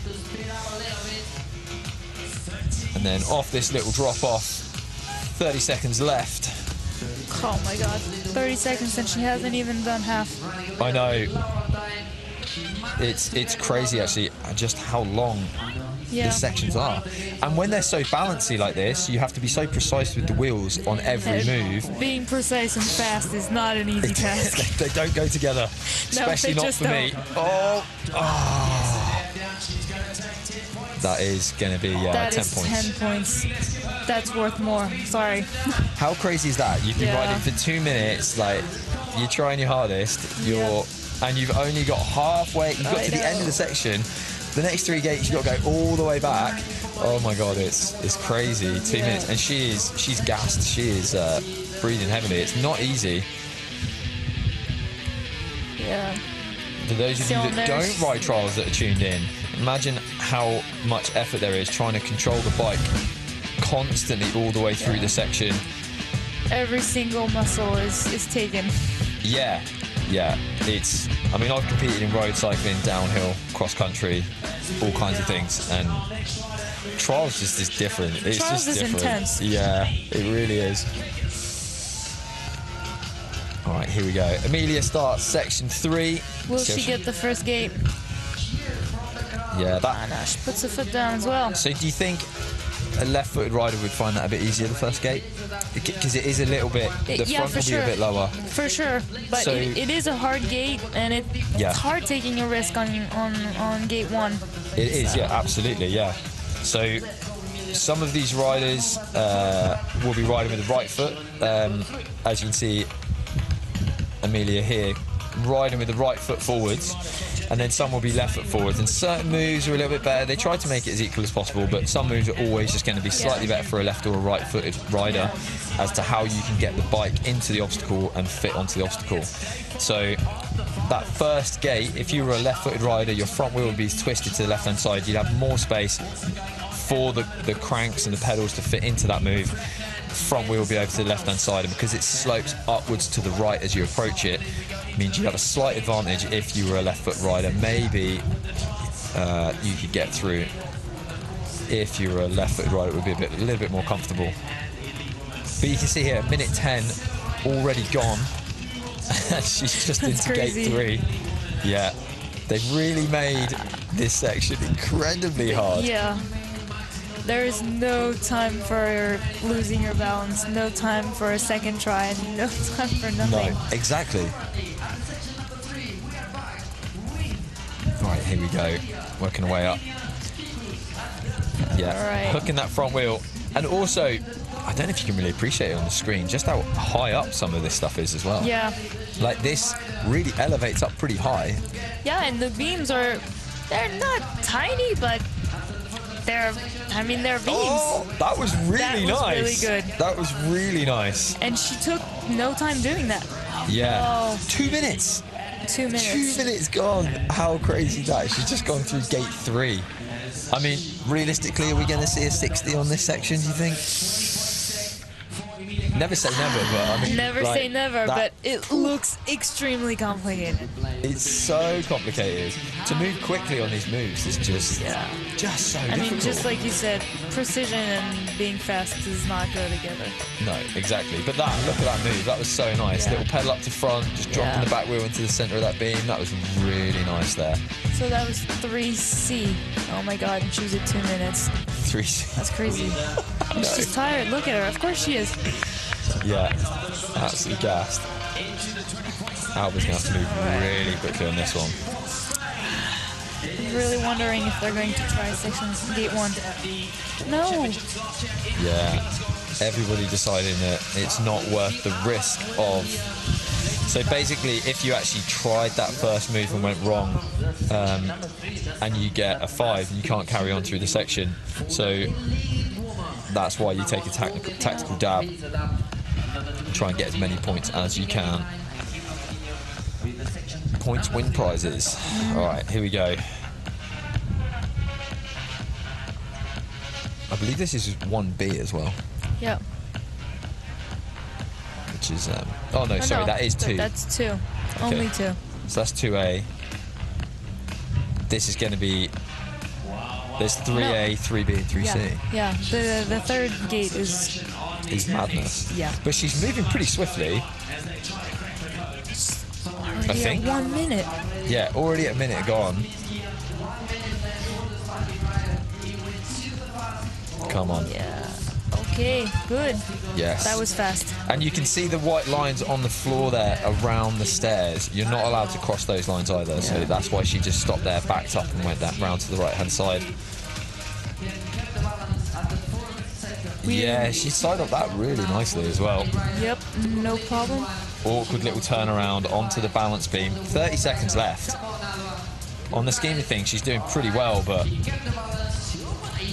And then off this little drop off, 30 seconds left. Oh my god, 30 seconds and she hasn't even done half. I know. It's crazy actually, just how long these sections are. And when they're so bouncy like this, you have to be so precise with the wheels on every move. Being precise and fast is not an easy task. They don't go together, especially not for me. Oh. That is going to be 10 points. 10 points. That's worth more. Sorry. How crazy is that? You've been riding for 2 minutes, like, you're trying your hardest, and you've only got halfway, you've got to the end of the section. The next 3 gates, you've got to go all the way back. Oh my God, it's crazy. 2 minutes, and she's gassed. She is breathing heavily. It's not easy. Yeah. For those of you that don't ride trials that are tuned in, imagine how much effort there is trying to control the bike constantly all the way through the section. Every single muscle is taken. Yeah. I mean, I've competed in road cycling, downhill, cross country, all kinds of things, and trials just is different. It's trials just is different. Intense. Yeah, it really is. All right, here we go. Emillia starts section 3. Will she get the first gate? Yeah, no, she puts her foot down as well. So do you think a left-footed rider would find that a bit easier, the first gate? Because it is a little bit, the front will be a bit lower. For sure, but so, it is a hard gate, and it's hard taking a risk on gate 1. It is, yeah, absolutely, yeah. So some of these riders will be riding with the right foot. As you can see, Emillia here riding with the right foot forwards. and then some will be left foot forwards, and certain moves are a little bit better. They try to make it as equal as possible, but some moves are always just going to be slightly better for a left or a right-footed rider as to how you can get the bike into the obstacle and fit onto the obstacle. So that first gate, if you were a left-footed rider, your front wheel would be twisted to the left-hand side. You'd have more space for the cranks and the pedals to fit into that move. Front wheel will be over to the left-hand side, and because it slopes upwards to the right as you approach it, means you have a slight advantage if you were a left-foot rider. Maybe you could get through. If you were a left-footed rider, it would be a little bit more comfortable. But you can see here, minute 10 already gone. She's just into crazy. gate 3. Yeah, they've really made this section incredibly hard. Yeah. There is no time for losing your balance, no time for a second try, and no time for nothing. No, exactly. Right, here we go. Working our way up. Yeah, Right. hooking that front wheel. And also, I don't know if you can really appreciate it on the screen, just how high up some of this stuff is as well. Yeah. Like, this really elevates up pretty high. Yeah, and the beams they're not tiny, but they're beams. Oh, that was really That was nice. really good. That was really nice. And she took no time doing that. Yeah. Oh. 2 minutes. 2 minutes. 2 minutes gone. How crazy is that? She's just gone through gate 3. I mean, realistically, are we going to see a 60 on this section, do you think? Never say never, but I mean... Never like, say never, but it looks extremely complicated. It's so complicated. To move quickly on these moves is just so difficult. I mean, just like you said, precision and being fast does not go together. No, exactly. But look at that move. That was so nice. Yeah. Little pedal up to front, just dropping the back wheel into the centre of that beam. That was really nice there. So that was 3C. Oh my god, and she was at 2 minutes. 3. That's crazy. And she's tired. Look at her. Of course she is. Yeah, absolutely gassed. Alba's going to have to move really quickly on this one. I'm really wondering if they're going to try sections gate 1. No. Yeah, everybody deciding that it's not worth the risk of... So basically, if you actually tried that first move and went wrong, and you get a 5, you can't carry on through the section. So that's why you take a tactical dab. Try and get as many points as you can. Points win prizes. All right, here we go. I believe this is 1B as well. Yep. Which is... oh, no, sorry, that is 2. That's 2. Okay. Only 2. So that's 2A. This is going to be... There's 3A, 3B, and 3C. Yeah. The third gate is madness. Yeah. But she's moving pretty swiftly. I think. 1 minute. Yeah, already a minute gone. Come on. Yeah. Okay, good. Yes. That was fast. And you can see the white lines on the floor there around the stairs. You're not allowed to cross those lines either, so that's why she just stopped there, backed up and went that round to the right-hand side. Yeah, she signed up that really nicely as well. Yep, no problem. Awkward little turnaround onto the balance beam. 30 seconds left. On the scheme of things, she's doing pretty well, but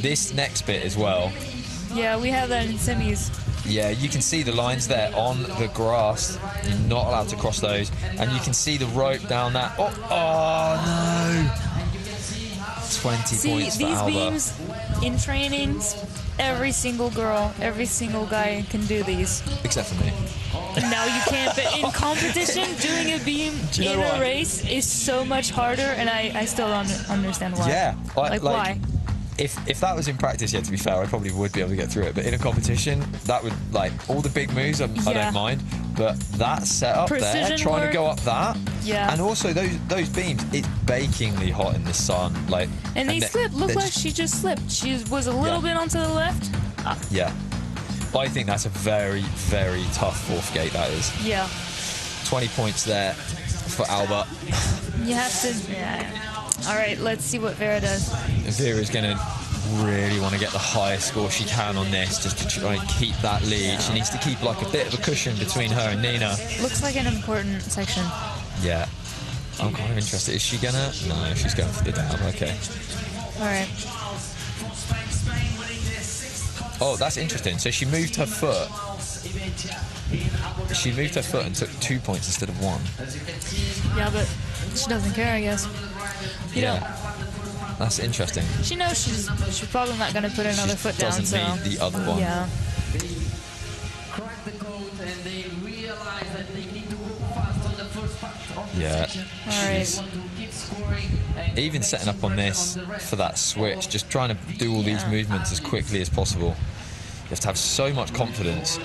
this next bit as well. Yeah, we have that in semis. Yeah, you can see the lines there on the grass. You're not allowed to cross those. And you can see the rope down that. Oh no! 20 points for Alba. These beams in trainings, every single girl, every single guy can do these. Except for me. Now you can't, but in competition, doing a beam in a race is so much harder, and I still don't understand why. Yeah. Like why? If that was in practice, yeah, to be fair, I probably would be able to get through it. But in a competition, that would, like, all the big moves, I don't mind. But that setup Precision there, trying to go up that. Yeah. And also those beams, it's bakingly hot in the sun. Like. And they slipped. Look like she just slipped. She was a little bit onto the left. Yeah. I think that's a very, very tough fourth gate, that is. Yeah. 20 points there for Alba. You have to... Yeah. All right, let's see what Vera does. Vera's going to really want to get the highest score she can on this, just to try and keep that lead. She needs to keep like a bit of a cushion between her and Nina. Looks like an important section. Yeah. I'm kind of interested. Is she gonna? No, she's going for the dab. Okay. All right. Oh, that's interesting. So she moved her foot. She moved her foot and took 2 points instead of 1. Yeah, but she doesn't care, I guess. You know, that's interesting. she knows she's probably not going to put another foot down. Doesn't So need the other one. yeah. Yeah. All right. Even setting up on this for that switch, just trying to do all these movements as quickly as possible. You have to have so much confidence.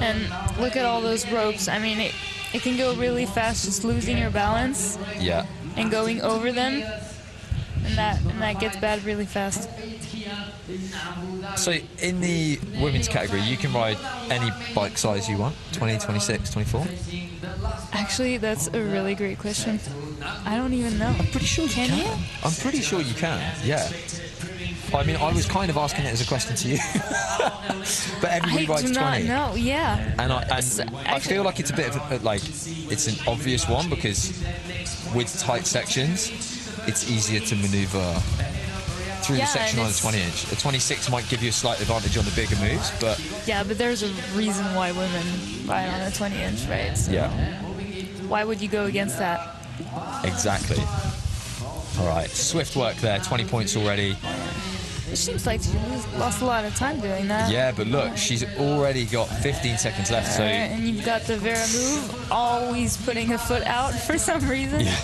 And look at all those ropes. I mean, it can go really fast, just losing your balance. Yeah. And going over them, and that gets bad really fast. So in the women's category, you can ride any bike size you want, 20, 26, 24? Actually, that's a really great question. I don't even know. I'm pretty sure you can. I'm pretty sure you can, yeah. I mean, I was kind of asking it as a question to you. But everybody rides 20. I do not know, yeah. And I feel like it's a bit of it's an obvious one, because with tight sections, it's easier to maneuver through the section on a 20-inch. A 26 might give you a slight advantage on the bigger moves, but... Yeah, but there's a reason why women ride on a 20-inch, right? So yeah. Why would you go against that? Exactly. All right, swift work there, 20 points already. It seems like she lost a lot of time doing that. Yeah, but look, she's already got 15 seconds left. So and you've got the Vera move, always putting a foot out for some reason. Yeah.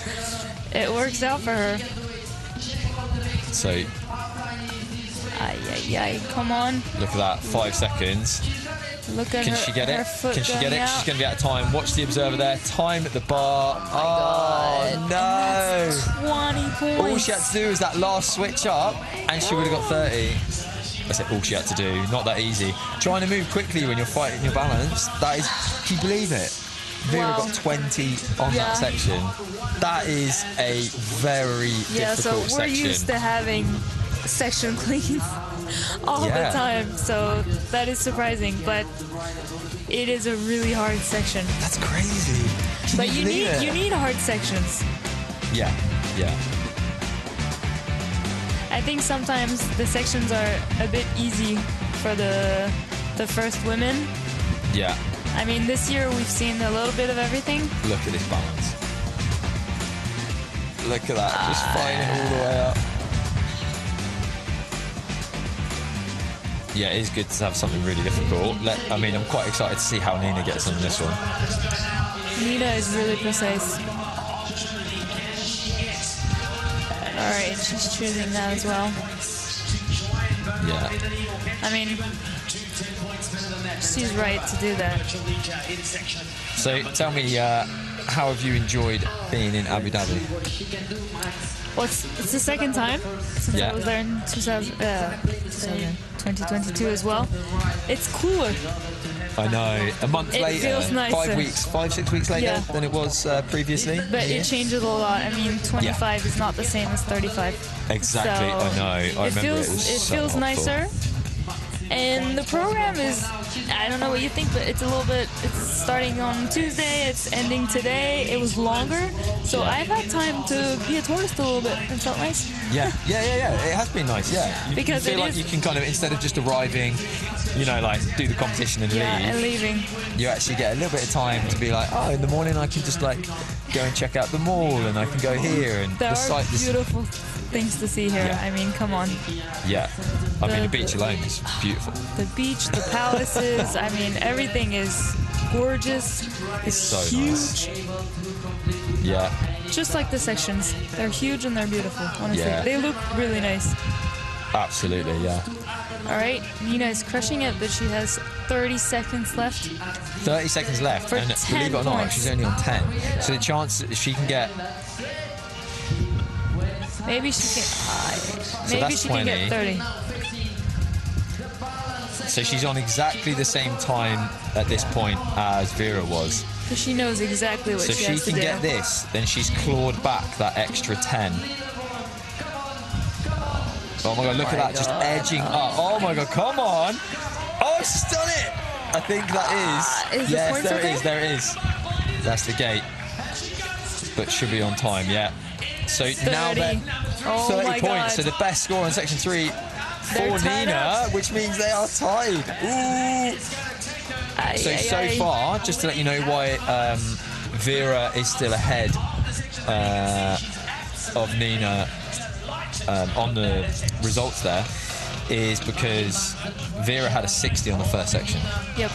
It works out for her. So, ay, come on. Look at that, 5 seconds. Look at Can her, she get it? Foot Can she get it? out. She's going to be out of time. Watch the observer there. Time at the bar. God. No. 20 points. All she had to do was that last switch up, and she would have got 30. That's all she had to do. Not that easy. Trying to move quickly when you're fighting your balance. That is, can you believe it? Vera got 20 on that section. That is a very difficult section. So we're used to having section cleans all the time, so that is surprising, but it is a really hard section. That's crazy. But you need hard sections. Yeah. I think sometimes the sections are a bit easy for the first women. Yeah. I mean, this year we've seen a little bit of everything. Look at this balance. Look at that, just flying it all the way up. Yeah, it is good to have something really difficult. I mean, I'm quite excited to see how Nina gets on this one. Nina is really precise. All right, she's choosing that as well. Yeah. I mean, she's right to do that. So tell me, how have you enjoyed being in Abu Dhabi? Well, it's the second time since I was there in 2022 as well. It's cooler. I know. A month later, feels nicer. 6 weeks later than it was previously. But it changes a lot. I mean, 25 is not the same as 35. Exactly. So I know. I remember it feels nicer. And the program is, I don't know what you think, but it's starting on Tuesday, it's ending today. It was longer, so I've had time to be a tourist a little bit. It felt nice. Yeah. It has been nice, Because you feel like you can kind of, instead of just arriving, like do the competition and leave. And leaving. You actually get a little bit of time to be like, oh, in the morning I can just go and check out the mall, and I can go here, and there the site. Beautiful things to see here. I mean, come on. Yeah. I mean, the beach alone is beautiful. The beach, the palaces, I mean, everything is gorgeous. It's so huge. Nice. Yeah. Just like the sections. They're huge and they're beautiful, honestly. Yeah. They look really nice. Absolutely, yeah. All right, Nina is crushing it, but she has 30 seconds left. 30 seconds left, for and 10 believe it or not, points. she's only on 10. So the chance that she can get... Maybe she can get 30. So she's on exactly the same time at this point as Vera was. Because she knows exactly what so she has to do. So if she can get this, then she's clawed back that extra 10. Oh my God, look at that, just edging up. Oh my God, come on. Oh, she's done it. I think that is. Is the points there okay? it is. That's the gate. but should be on time, yeah. So 30. now they're 30 my points. God. So the best score in Section 3 They're for tied Nina, up. which means they are tied. Ooh. So far, just to let you know why Vera is still ahead of Nina on the results there, is because Vera had a 60 on the first section. Yep.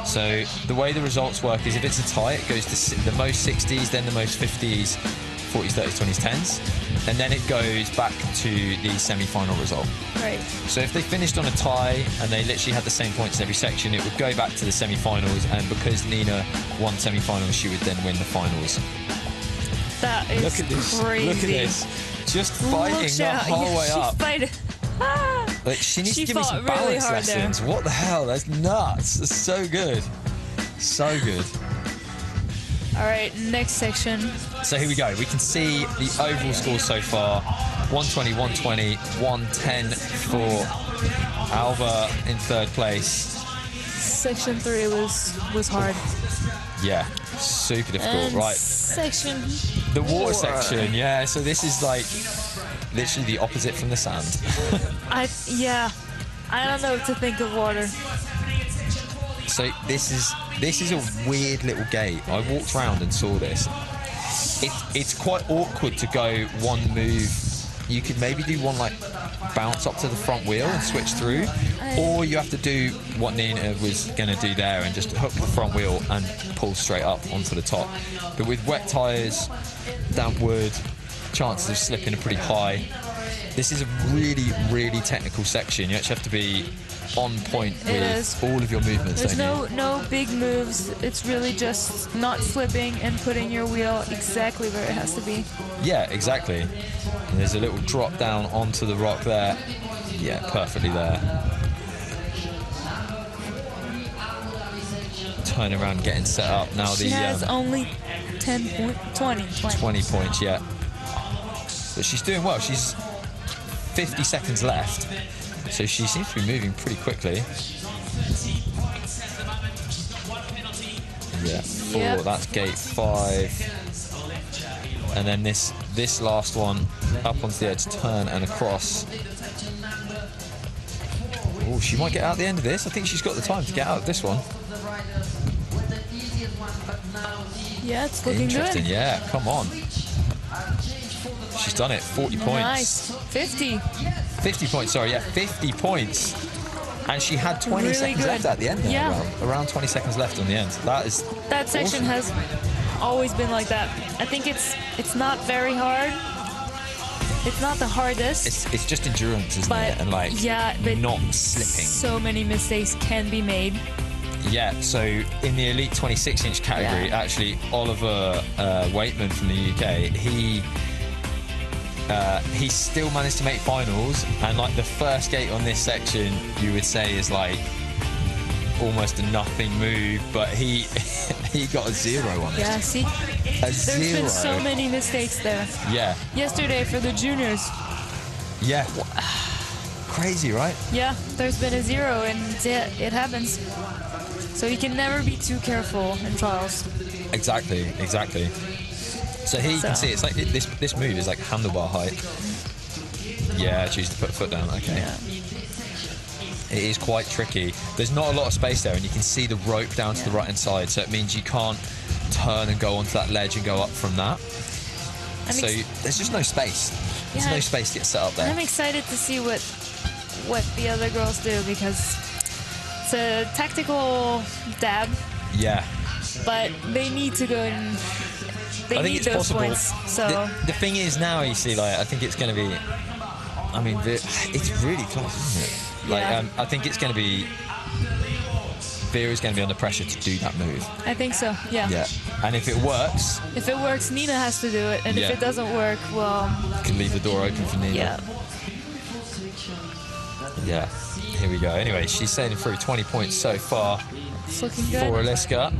So the way the results work is if it's a tie, it goes to the most 60s, then the most 50s, 40s, 30s, 20s, 10s, and then it goes back to the semi-final result. Right. So if they finished on a tie and they literally had the same points in every section, it would go back to the semi-finals, and because Nina won semi-finals, she would then win the finals. That is Look at this. crazy. Look at this. Just fighting the whole way up. Like, she needs to give me some really balance hard lessons. there. What the hell? That's nuts. That's so good. So good. All right, next section. So here we go. We can see the overall score so far. 120, 120, 110 for Alba in third place. Section 3 was hard. Yeah, super difficult. And Right. Section The water 4. section, yeah. So this is like literally the opposite from the sand. I don't know what to think of water. So this is a weird little gate. I walked around and saw this. It's quite awkward to go one move. You could maybe do one like bounce up to the front wheel and switch through, or you have to do what Nina was going to do there and just hook the front wheel and pull straight up onto the top. But with wet tyres, damp wood, chances of slipping are pretty high. This is a really, really technical section. You actually have to be on point with all of your movements. There's don't you? no big moves. It's really just not slipping and putting your wheel exactly where it has to be. Yeah, exactly. And there's a little drop down onto the rock there. Yeah, perfectly there. Turn around, getting set up now. She has only 20 points, yeah. But she's doing well. She's 50 seconds left, so she seems to be moving pretty quickly. Yeah, 4. Yep. That's gate 5. And then this last one up onto the edge, turn and across. Oh, she might get out the end of this. I think she's got the time to get out of this one. Yeah, it's looking Interesting, good. yeah, come on. She's done it, 40 points. Nice. 50. 50 points, sorry, yeah, 50 points. And she had 20 Really seconds good. left at the end there, Yeah. around 20 seconds left on the end. That section awesome. has always been like that. I think it's not very hard. It's not the hardest. It's just endurance, isn't but it? And like, but not slipping. So many mistakes can be made. Yeah, so in the elite 26-inch category, actually, Oliver Waitman from the UK, he still managed to make finals, and like the first gate on this section, you would say is like almost a nothing move, but he got a 0 on it. Yeah, see, there's been so many mistakes there. Yeah. Yesterday for the juniors. Yeah. Crazy, right? Yeah, there's been a 0, and it happens. So you can never be too careful in trials. Exactly. So here you can see it's like this move is like handlebar height. Yeah, choose to put a foot down. Okay. Yeah. It is quite tricky. There's not a lot of space there, and you can see the rope down to the right hand side, so it means you can't turn and go onto that ledge and go up from that. So there's just no space. There's no space to get set up there. I'm excited to see what the other girls do, because it's a tactical dab. Yeah. But they need to go and they need it's those possible. points. So the thing is now, you see, like I think it's going to be. I mean, it's really close, isn't it? Like I think it's going to be. Vera's going to be under pressure to do that move. I think so. Yeah. Yeah. And if it works. If it works, Nina has to do it, and if it doesn't work, well. You can leave the door open for Nina. Yeah. Yeah. Here we go. Anyway, she's sailing through 20 points so far. It's looking good. For Eliska.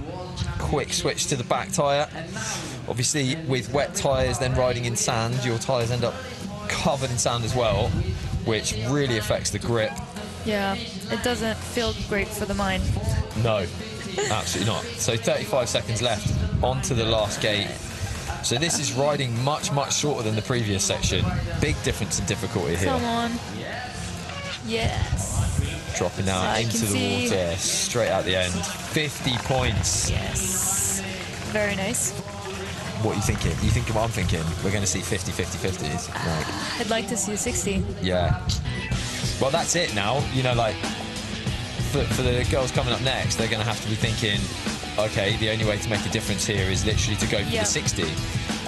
Quick switch to the back tyre. Obviously, with wet tyres, then riding in sand, your tyres end up covered in sand as well, which really affects the grip. Yeah, it doesn't feel great for the mind. No, absolutely not. So 35 seconds left onto the last gate. So this is riding much, much shorter than the previous section. Big difference in difficulty here. Come on. Yes. Dropping down I into can the see. water, straight out the end. 50 points. Yes. Very nice. What are you thinking? You thinking what I'm thinking? We're going to see 50, 50, 50s. Like, I'd like to see a 60. yeah. Well, that's it now. You know, like, for the girls coming up next, they're going to have to be thinking, okay, the only way to make a difference here is literally to go for the 60.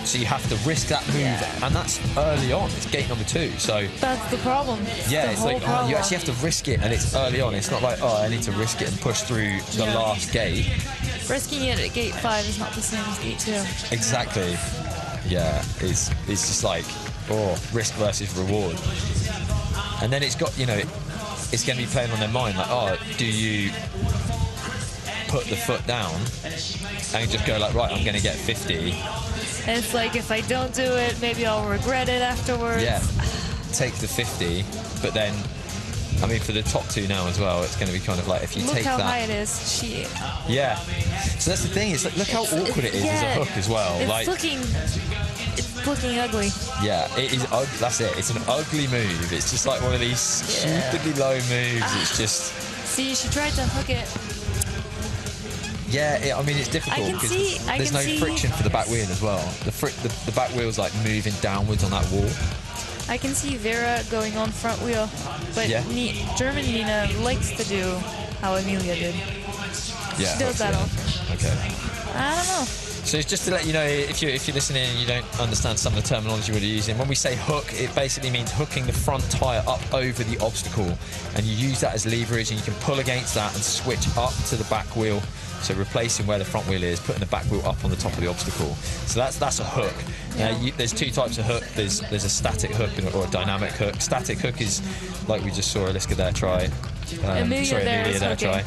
So you have to risk that move, and that's early on. It's gate number 2, so... That's the problem. It's like, oh, you actually have to risk it, and it's early on. It's not like, oh, I need to risk it and push through the last gate. Risking it at gate 5 is not the same as gate 2. Exactly. Yeah, it's just like, oh, risk versus reward. And then it's got, you know, it's going to be playing on their mind, like, oh, do you put the foot down and just go like, right, I'm going to get 50. And it's like, if I don't do it, maybe I'll regret it afterwards. Yeah, take the 50, but then, I mean, for the top 2 now as well, it's going to be kind of like, if you take that... Look how high it is. She... Yeah. So that's the thing, it's like, look how awkward it is as a hook as well. It's like, looking ugly. Yeah, it is. That's it. It's an ugly move. It's just like one of these stupidly low moves. It's just... See, she tried to hook it. Yeah, I mean, it's difficult because there's no friction for the back wheel as well. The back wheel's like moving downwards on that wall. I can see Vera going on front wheel, but German Nina likes to do how Emillia did. Yeah, she does that often. Okay. I don't know. So it's just to let you know, if you're listening and you don't understand some of the terminology we're using, when we say hook, it basically means hooking the front tyre up over the obstacle, and you use that as leverage, and you can pull against that and switch up to the back wheel. So replacing where the front wheel is, putting the back wheel up on the top of the obstacle. So that's a hook. There's 2 types of hook. There's a static hook or a dynamic hook. Static hook is like we just saw Eliska there try. Emillia there try.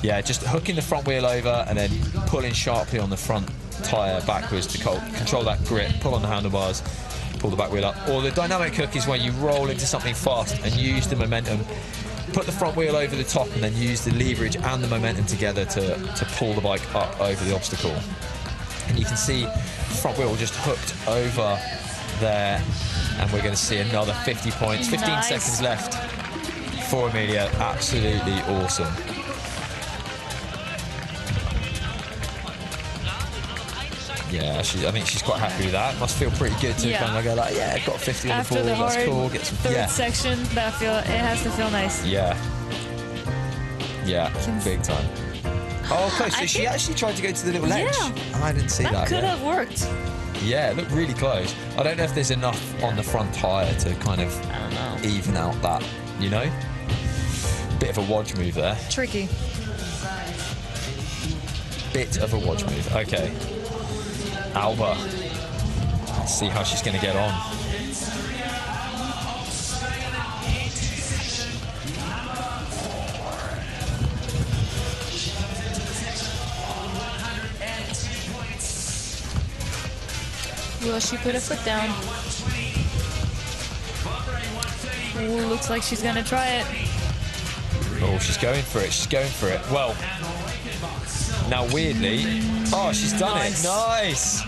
Yeah, just hooking the front wheel over and then pulling sharply on the front tyre backwards to control that grip, pull on the handlebars, pull the back wheel up. Or the dynamic hook is when you roll into something fast and use the momentum, put the front wheel over the top and then use the leverage and the momentum together to pull the bike up over the obstacle. And you can see the front wheel just hooked over there, and we're going to see another 50 points. 15 seconds left for Emillia. Absolutely awesome. Yeah, I think she's quite happy with that. Must feel pretty good to kind of go like, yeah, got 50 on the ball, that's cool. Get some, third section, it has to feel nice. Yeah, big time. Oh, close. So she actually tried to go to the little ledge. Yeah. I didn't see that. That could have worked. Yeah, it looked really close. I don't know if there's enough on the front tyre to kind of even out that, you know? Bit of a wodge move there. Tricky. Bit of a wodge move. Okay. Alba. Let's see how she's going to get on. Will she put her foot down? Ooh, looks like she's going to try it. Oh, she's going for it. She's going for it. Well, now weirdly... Oh, she's done it. Nice.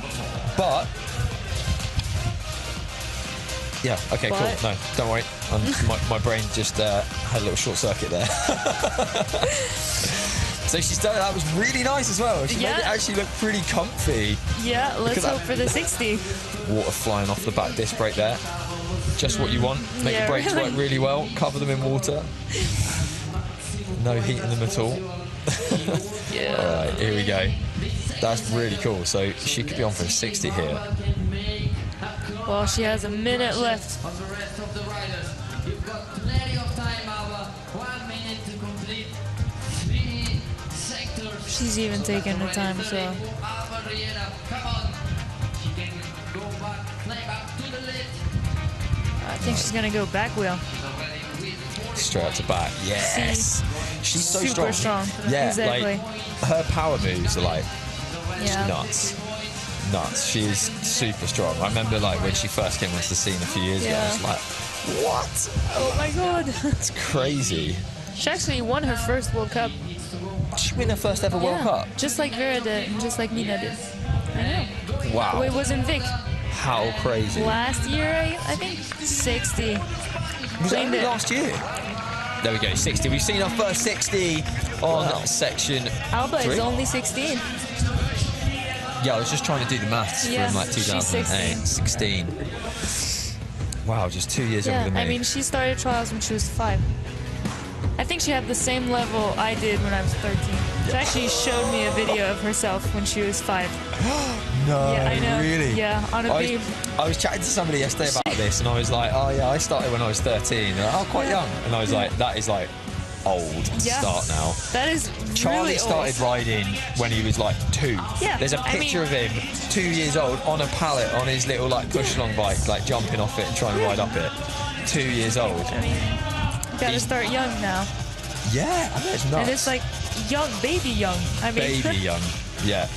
But... Yeah, okay, cool. No, don't worry. My brain just had a little short circuit there. So she's done it. That was really nice as well. She made it actually look pretty comfy. Yeah, let's hope for the 60. Water flying off the back disc brake there. Just what you want. Make the brakes work really well. Cover them in water. No heat in them at all. All right, here we go. That's really cool. So she could be on for a 60 here. Well, she has a minute left. For the rest of the riders, you've got plenty of time, Alba. 1 minute to complete 3 sectors. She's even taking her time, so. Alba Riera, come on. She can go back, climb up to the lid. I think she's gonna go back wheel. Straight up to back. Yes. She's so super strong. Yeah, exactly. Like her power moves are like nuts. She's super strong. I remember like when she first came onto the scene a few years ago, I was like, what? Oh my god. It's crazy. She actually won her first World Cup. She won her first ever World Cup? Just like Vera did, and just like Nina did. I know. Wow. Wait, wasn't Vic How crazy. last year? I think 60. Was it Claimed only it. last year? There we go, 60. We've seen our first 60 on section Alba 3. is only 16. Yeah, I was just trying to do the maths Yeah, from like she's 2008. 16. Wow, just 2 years Yeah, younger than me. I mean, she started trials when she was 5. I think she had the same level I did when I was 13. She actually showed me a video of herself when she was 5. No, Yeah, I know. really? Yeah, on a beam. I was chatting to somebody yesterday about this, and I was like, oh yeah, I started when I was 13. They're like, oh, quite young. And I was like, that is like old to Yeah. start now. That is Charlie really started old. riding when he was like 2. Yeah, There's a I picture mean- of him, 2 years old, on a pallet on his little like push-along bike, like jumping off it and trying to ride up it. 2 years old. I mean, you gotta start young now. Yeah, I know, it's nuts. And it's like young, baby young. I mean, Baby young. Yeah.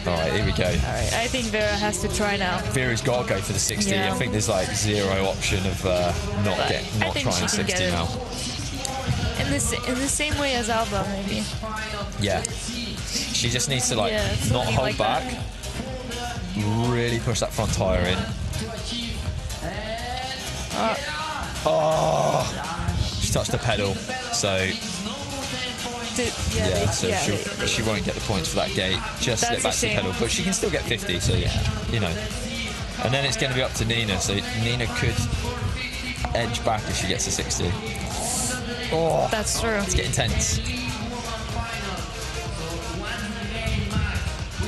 All right, here we go. All right, I think Vera has to try now. Vera's got to go for the 60. Yeah. I think there's like zero option of not I think trying she can 60 get it. now. In the same way as Alba, maybe. Yeah. She just needs to like Yeah, not something hold like back. that. Really push that front tyre in. Oh! She touched the pedal, so yeah, so she won't get the points for that gate. Just That's slip back a to the shame. pedal, but she can still get 50. So you know, and then it's going to be up to Nina. So Nina could edge back if she gets to 60. Oh, That's true. it's getting tense.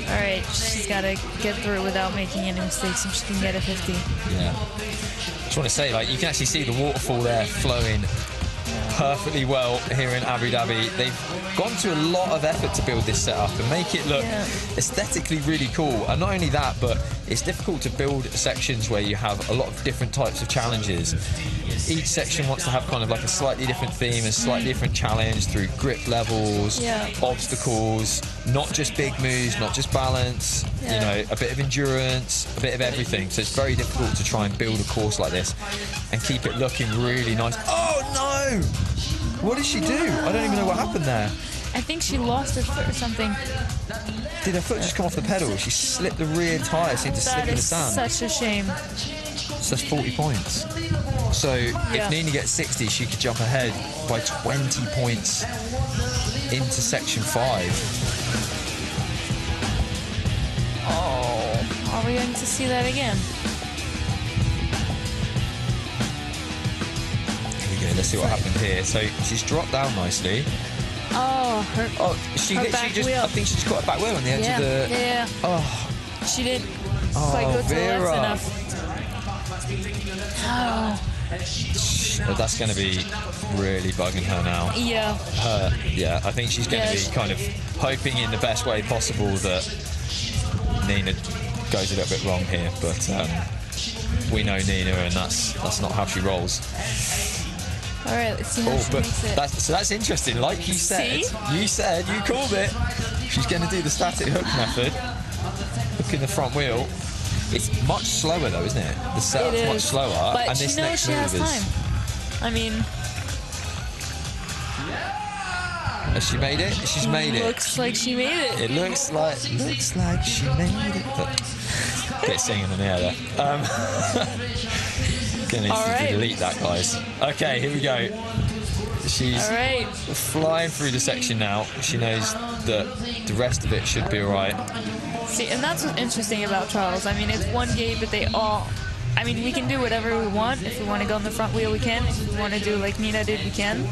All right, she's got to get through without making any mistakes, and she can get a 50. Yeah. Just want to say, like, you can actually see the waterfall there flowing perfectly well here in Abu Dhabi. They've gone to a lot of effort to build this setup and make it look aesthetically really cool. And not only that, but it's difficult to build sections where you have a lot of different types of challenges. Each section wants to have kind of like a slightly different theme, a slightly different challenge through grip levels, obstacles, not just big moves, not just balance, you know, a bit of endurance, a bit of everything. So it's very difficult to try and build a course like this and keep it looking really nice. Oh no! What did she do? I don't even know what happened there. I think she lost her foot or something. Did her foot just come off the pedal? She slipped the rear tyre, seemed to slip That in the is sand. such a shame. So that's 40 points. So if Nina gets 60, she could jump ahead by 20 points into section 5. Oh, are we going to see that again? Here we go, let's see what happened here. So she's dropped down nicely. Oh, her. She Her back just, wheel. I think she just got her back wheel on the edge of the... Yeah. Oh, She didn't quite go to the Vera. left enough. Oh, that's going to be really bugging her now. yeah. Yeah, I think she's going to be kind of hoping in the best way possible that Nina goes a little bit wrong here, but we know Nina, and that's not how she rolls. All right, let's see how she But makes it. that's interesting. Like you said, you called it. She's going to do the static hook method, hooking the front wheel. It's much slower though, isn't it? The setup's much slower, But and she this knows next she has move is. time. I mean, Has she made it? She's made it. looks like she made it. It looks like she made it. But bit of singing in the air there. Gonna need to delete that, guys. Okay, here we go. She's flying through the section now. She knows that the rest of it should be alright. See, and that's what's interesting about trials. I mean, it's one gate, but they all... I mean, we can do whatever we want. If we want to go on the front wheel, we can. If we want to do like Nina did, we can.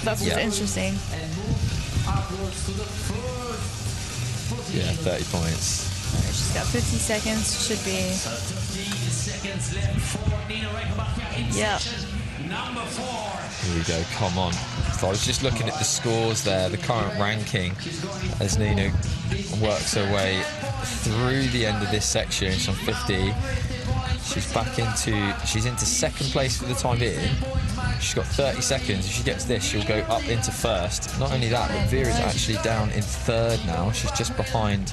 That's what's interesting. Yeah, 30 points. All right, she's got 50 seconds. Should be... Yeah. Here we go, come on. So I was just looking at the scores there, the current ranking, as Nina works her way through the end of this section. She's on 50. She's into second place for the time being. She's got 30 seconds. If she gets this, she'll go up into first. Not only that, but Vera's actually down in third now. She's just behind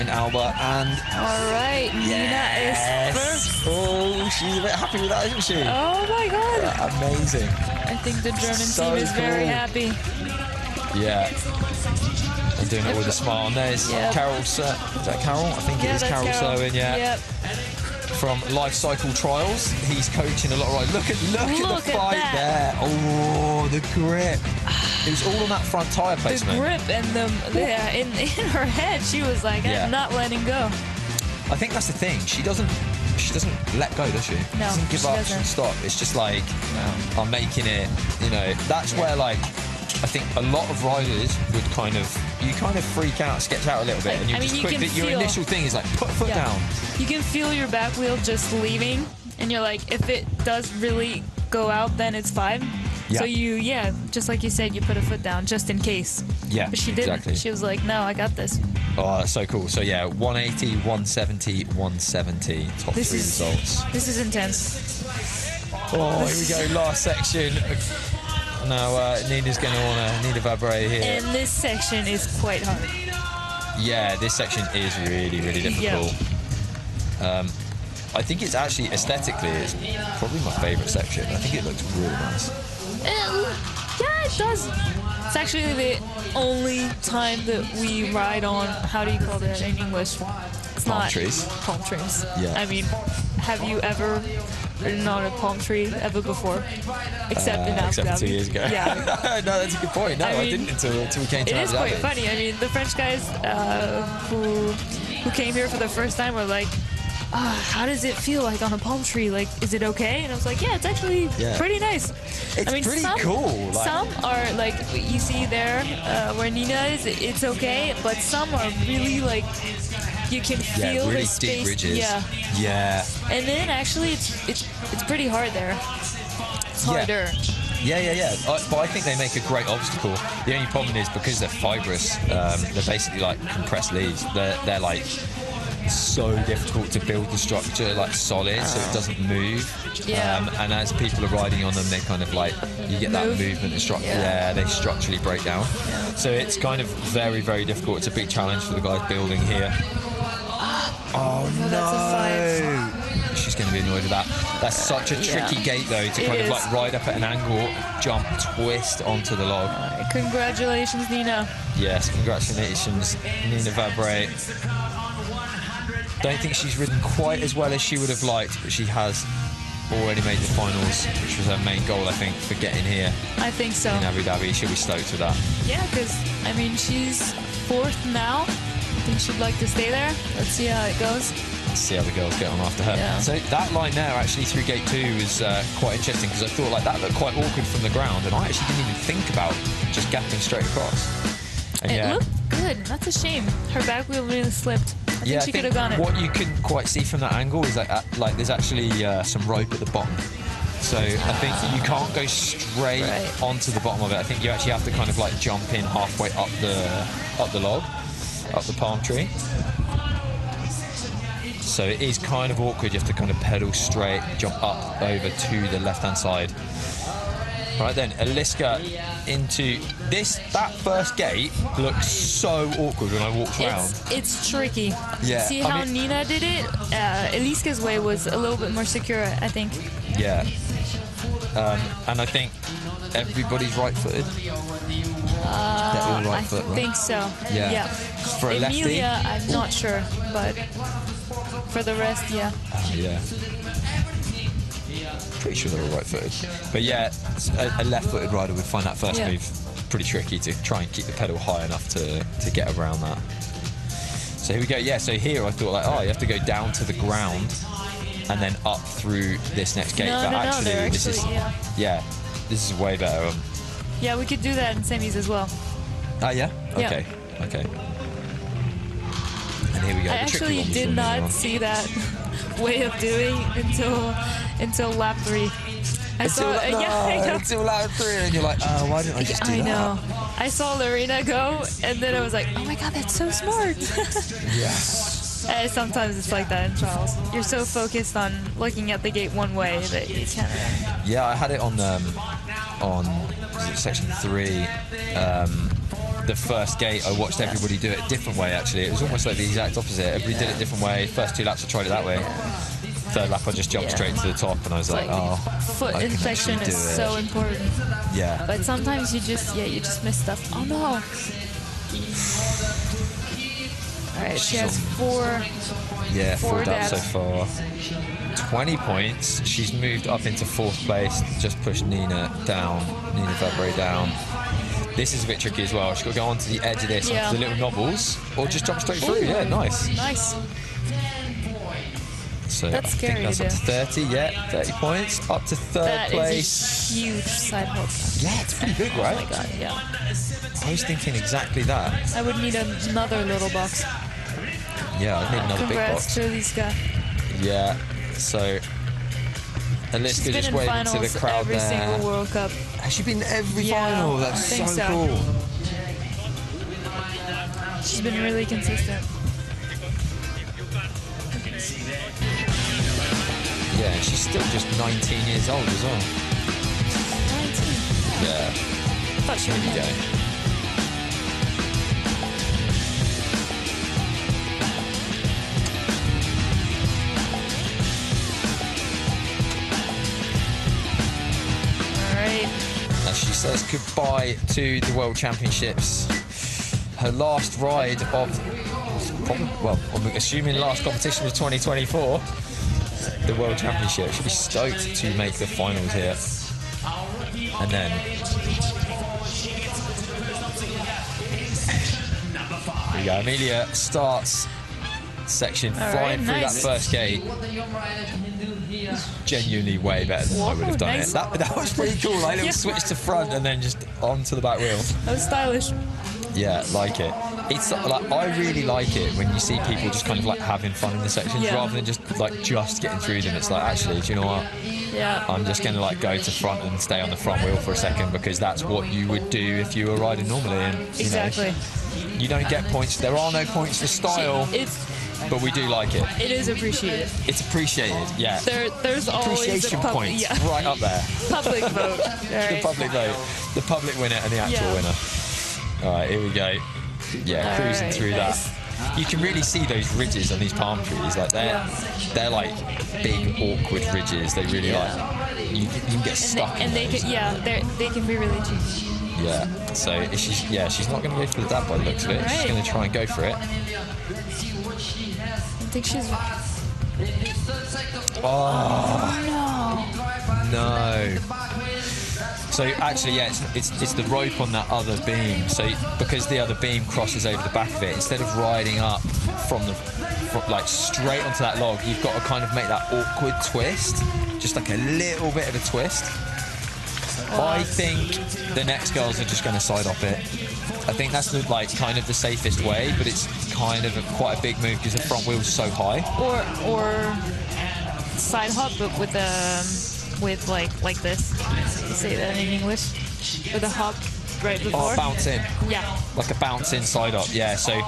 Alba, and all right, Nina is first. Oh, she's a bit happy with that, isn't she? Oh my god! Amazing. I think the German So team is very cool. happy. Yeah. And doing it with a smile. And there's Carol, is that Carol? I think it is Carol Selwyn, Yep. From Life Cycle Trials. He's coaching a lot of rides. Look at the fight there. Oh, the grip. It was all on that front tyre placement. The grip and in her head, she was like, I'm not letting go. I think that's the thing. She doesn't let go, does she? No, she doesn't give up, she doesn't stop. It's just like, I'm making it, you know. That's where, like, I think a lot of riders would kind of freak out, sketch out a little bit, and your initial thing is like, put foot down. You can feel your back wheel just leaving, and you're like, if it does really go out, then it's fine. Yeah. So just like you said, you put a foot down just in case. Yeah, but she didn't. Exactly. She was like, no, I got this. Oh, that's so cool. So 180, 170, 170, top 3 results. This is intense. Oh, here we go, last section. Now Nina's going to want Nina Vabre here. And this section is quite hard. Yeah, this section is really, really difficult. Yeah. I think it's actually, aesthetically, it's probably my favourite section. I think it looks really nice. Yeah, it does. It's actually the only time that we ride on, how do you call that in English? It's palm trees. Palm trees. Yeah. I mean, have you ever ridden on a palm tree ever before? Except in Abu Dhabi. Except 2 years ago. Yeah. No, that's a good point. No, I didn't until we came to Abu Dhabi. It is quite funny. I mean, the French guys who came here for the first time were like, how does it feel like on a palm tree? Like, is it okay? And I was like, yeah, it's actually pretty nice. It's pretty cool. Like, some are like, you see there where Nina is, it's okay, but some are really like, you can feel really the space. Deep ridges. Yeah. And then actually, it's pretty hard there. It's harder. Yeah. But I think they make a great obstacle. The only problem is because they're fibrous, they're basically like compressed leaves. They're like so difficult to build the structure like solid, so it doesn't move. And as people are riding on them, they kind of like, you get that movement and structure. They structurally break down. So it's kind of very, very difficult. It's a big challenge for the guys building here. Oh no! That's a 5. She's going to be annoyed with that. That's such a tricky gate though, to kind of like ride up at an angle, jump, twist onto the log. Congratulations, Nina. Yes, congratulations, Nina Vabre. Don't think she's ridden quite as well as she would have liked, but she has already made the finals, which was her main goal, I think, for getting here. I think so. In Abu Dhabi, she'll be stoked with that. Yeah, because, I mean, she's 4th now. I think she'd like to stay there. Let's see how it goes. Let's see how the girls get on after her. Yeah. So that line there, actually, through gate 2 was quite interesting, because I thought like that looked quite awkward from the ground, and I actually didn't even think about just gapping straight across. And it looked good. That's a shame. Her back wheel really slipped. I think she could have gone it. What you couldn't quite see from that angle is that like there's actually some rope at the bottom. So I think you can't go straight onto the bottom of it. I think you actually have to kind of like jump in halfway up the log, up the palm tree. So it is kind of awkward. You have to kind of pedal straight, jump up over to the left-hand side. Right then, Eliska into this. That first gate looks so awkward when I walked around. It's tricky. Yeah. See how Nina did it? Eliska's way was a little bit more secure, I think. Yeah. And I think everybody's right-footed. They're all right-footed, right? I think so. Yeah. For a lefty? Emillia, I'm not sure, but for the rest, yeah. Yeah. Pretty sure they're all right-footed. But yeah, a left-footed rider would find that first move pretty tricky to try and keep the pedal high enough to get around that. So here we go. Yeah, so here I thought like, you have to go down to the ground and then up through this next gate. This is way better. Yeah, we could do that in semis as well. Yeah? Okay. Yeah. Okay. And here we go. I actually did not see that way of doing until lap 3. Until lap 3, and you're like, why didn't I just do that? I know. I saw Lorena go, and then I was like, oh my god, that's so smart. Sometimes it's like that in trials. You're so focused on looking at the gate one way that you kind of... Yeah, I had it on section 3. The first gate, I watched everybody do it a different way, actually. It was almost like the exact opposite. Everybody did it a different way. First 2 laps I tried it that way. third lap, I just jumped straight to the top, and I was like, oh, foot I can infection actually is do it. so important. Yeah. But sometimes you just miss stuff. Oh no. All right, she has 4. Yeah, four 4 dabs so dabs. far. 20 points. She's moved up into 4th place. Just pushed Nina down. Nina Vabre down. This is a bit tricky as well. She's got to go onto the edge of this, onto the little knobbles, or just jump straight through. Yeah, nice. Nice. So That's I scary think that's to up to do. 30. Yeah, 30 points. Up to 3rd place. That is a huge side hop. Yeah, it's pretty big, right? Oh my god, yeah. I was thinking exactly that. I would need another little box. Yeah, I'd need another big Congrats box. to Eliska. Yeah, so Eliska She's just been in waving to finals the crowd every there. single World Cup. Has she been to every Yeah, final? That's I think so so. cool. She's been really consistent. Yeah, she's still just 19 years old as well. 19. Yeah, I thought she there would you be. go. As she says goodbye to the World Championships. Her last ride of, well, I'm assuming last competition of 2024, the World Championship. She'll be stoked to make the finals here. And then here we go. Emillia starts section flying through that first gate. Genuinely way better than I would have done it. That was pretty cool. Like little switch to front and then just onto the back wheel. That was stylish. Yeah, like it. It's like I really like it when you see people just kind of like having fun in the sections rather than just getting through them. It's like, actually, do you know what? Yeah. I'm just going to like go to front and stay on the front wheel for a second because that's what you would do if you were riding normally. And Exactly. You don't get points. There are no points for style. But we do like it. It is appreciated. It's appreciated, yeah. There's always appreciation a points right up there. Public vote. The public vote, the public winner, and the actual winner. All right, here we go. Yeah, cruising through that. You can really see those ridges on these palm trees. Like they're like big, awkward ridges. They really like you can get stuck. And they can be really cheeky. Yeah. So she's not going to go for the dab by the looks of it. She's going to try and go for it. I think she's. Oh no. So actually, yeah, it's the rope on that other beam. So because the other beam crosses over the back of it, instead of riding up from like straight onto that log, you've got to kind of make that awkward twist, just like a little bit of a twist. I think the next girls are just going to side up it. I think that's kind of the safest way, but it's kind of quite a big move because the front wheel's so high. Or side hop, but with like this. You say that in English? With a hop right before. Oh, bounce in. Yeah. Like a bounce in side up, yeah. So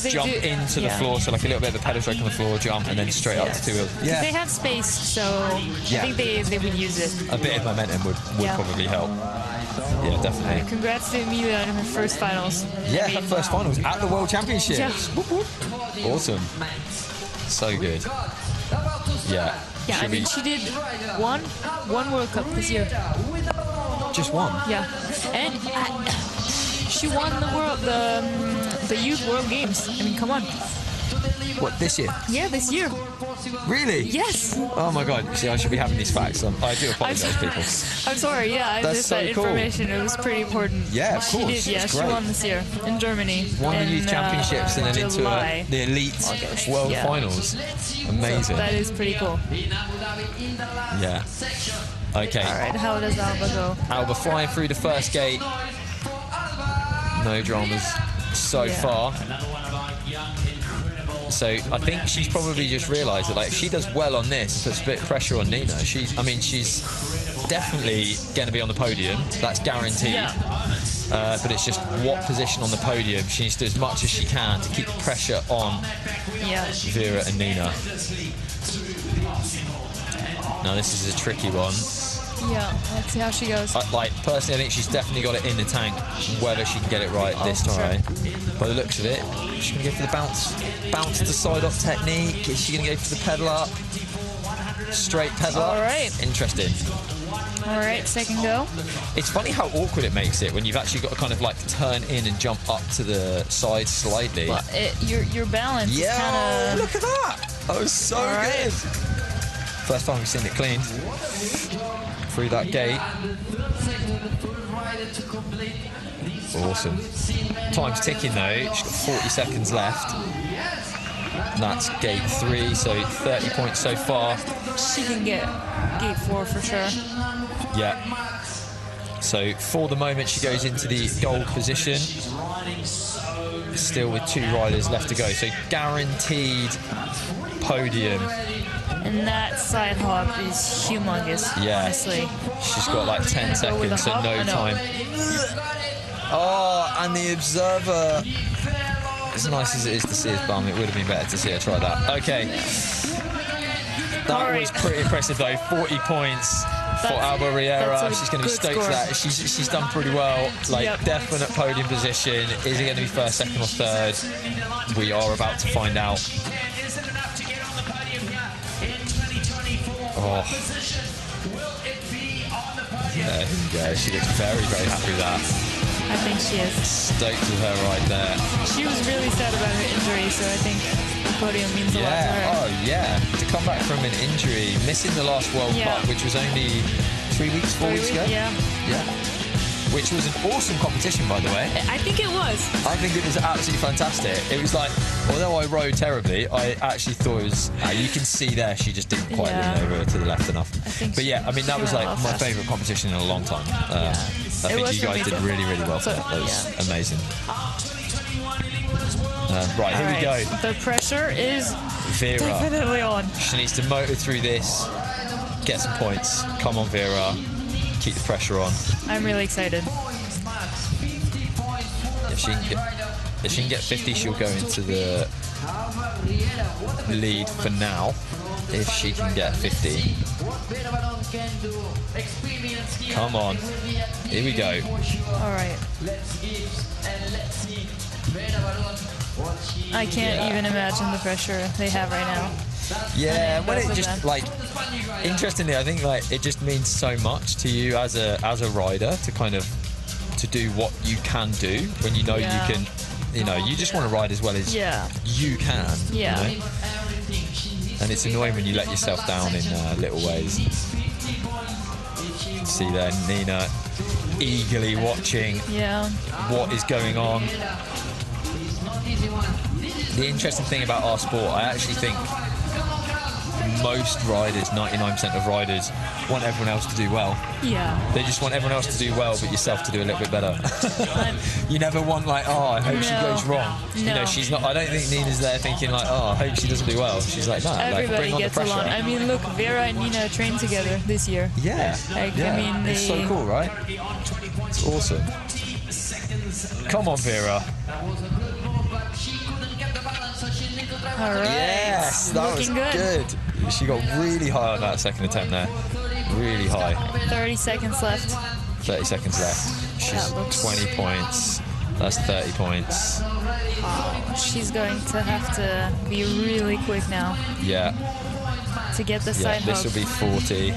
jump into the floor, so like a little bit of a pedal stroke on the floor, jump, and then straight up to 2 wheels. Yeah. They have space, so I think they would use it. A bit of momentum would probably help. Yeah, definitely. Congrats to Emillia on her first finals. Yeah, her first finals at the World Championships. Yeah. Whoop, whoop. Awesome. So good. Yeah. Yeah, I mean, she did one World Cup this year. Just one? Yeah. And she won the Youth World Games. I mean, come on. What, this year? Yeah, this year. Really? Yes. Oh my God. See, I should be having these facts. I do apologise, people. I'm sorry, yeah, I missed that information. It was pretty important. Yeah, of course. She did, yeah, she won this year in Germany. Won the Youth Championships and then into the Elite World Finals. Amazing. So that is pretty cool. Yeah. Okay. All right, how does Alba go? Alba flying through the first gate. No dramas so far. So I think she's probably just realised that if she does well on this, puts a bit of pressure on Nina. She's definitely going to be on the podium. That's guaranteed. Yeah. But it's just what position on the podium. She needs to do as much as she can to keep the pressure on Vera and Nina. Now this is a tricky one. Yeah, let's see how she goes. Personally, I think she's definitely got it in the tank. Whether she can get it right this time. By the looks of it, she's going to go for the bounce to side off technique. Is she going to go for the pedal up? straight pedal. All right. Interesting. All right, second go. It's funny how awkward it makes it when you've actually got to kind of like turn in and jump up to the side slightly. Well, your balance is kind of... Look at that. That was so good. First time we've seen it clean. Through that gate. Awesome. Time's ticking though. She's got 40 seconds left. And that's gate 3, so 30 points so far. She can get gate 4 for sure. Yeah. So for the moment, she goes into the gold position. Still with 2 riders left to go. So guaranteed podium. And that side hop is humongous, honestly. She's got like 10 seconds, so no time. Oh, and the observer. As nice as it is to see his bum, it would have been better to see her try that. Okay. That was pretty impressive though. 40 points for Alba Riera. She's going to be stoked for that. She's done pretty well. Like, definite podium position. Is it going to be first, second, or third? We are about to find out. Oh. There we go. She looks very, very happy with that. I think she is. Stoked with her right there. She was really sad about her injury, so I think the podium means a lot to her. Oh, yeah. To come back from an injury, missing the last World Cup, which was only 3 weeks, 4 weeks ago. Yeah. Which was an awesome competition, by the way. I think it was. I think it was absolutely fantastic. It was like, although I rode terribly, I actually thought it was, you can see there, she just didn't quite lean over to the left enough. But yeah, I mean, that was like my favourite competition in a long time. I think you guys did really, really well for that. That was amazing. Right, here we go. The pressure is Vera. Definitely on. She needs to motor through this, get some points. Come on, Vera. Keep the pressure on. I'm really excited. If she can get 50, she'll go into the lead for now. If she can get 50. Come on. Here we go. All right. I can't even imagine the pressure they have right now. Yeah, well, it just like, interestingly, I think like it just means so much to you as a rider to kind of do what you can do when you know you can, you just want to ride as well as you can. Yeah. You know? And it's annoying when you let yourself down in little ways. See there, Nina eagerly watching what is going on. The interesting thing about our sport, I actually think most riders, 99% of riders, want everyone else to do well. Yeah. They just want everyone else to do well, but yourself to do a little bit better. You never want like, oh, I hope she goes wrong. No. She's not. I don't think Nina's there thinking like, oh, I hope she doesn't do well. She's like, no, everybody like, bring on gets the pressure. along. I mean, look, Vera and Nina trained together this year. Yeah. I mean, it's so cool, right? It's awesome. Come on, Vera. All right. Yes, that was good. She got really high on that second attempt there. Really high. 30 seconds left. 30 seconds left. She's 20 points. That's 30 points. Oh, she's going to have to be really quick now. Yeah. To get the side this will be 40.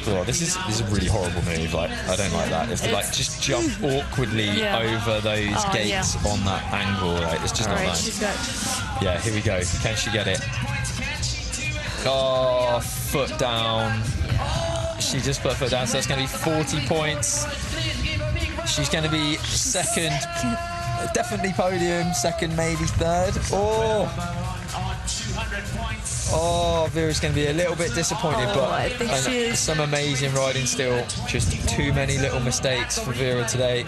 Oh, this is a really horrible move. Like, I don't like that. It's like just jump awkwardly over those gates on that angle. Right? It's just not nice. Yeah, here we go. Can she get it? Oh, foot down. She just put her foot down, so that's going to be 40 points. She's going to be second, definitely podium, second, maybe third. Oh, Vera's going to be a little bit disappointed, but I think she is. Some amazing riding still. Just too many little mistakes for Vera today.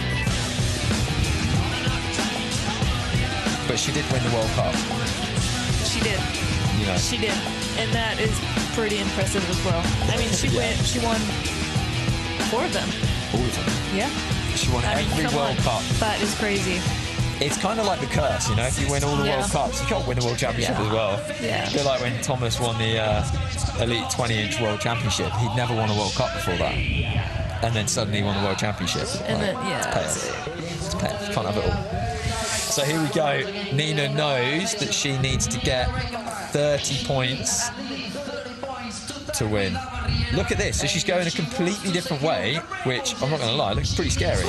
But she did win the World Cup. She did. She did. And that is pretty impressive as well. I mean, she won 4 of them. All of them? Yeah. She won every World Cup. That is crazy. It's kind of like the curse, if you win all the World Cups, you can't win the World Championship as well. Yeah. A bit like when Thomas won the Elite 20-inch World Championship. He'd never won a World Cup before that. And then suddenly he won the World Championship. And then, it's payoff. It's payoff. You can't have it all. So here we go. Nina knows that she needs to get 30 points to win. Look at this. So she's going a completely different way, which, I'm not going to lie, looks pretty scary.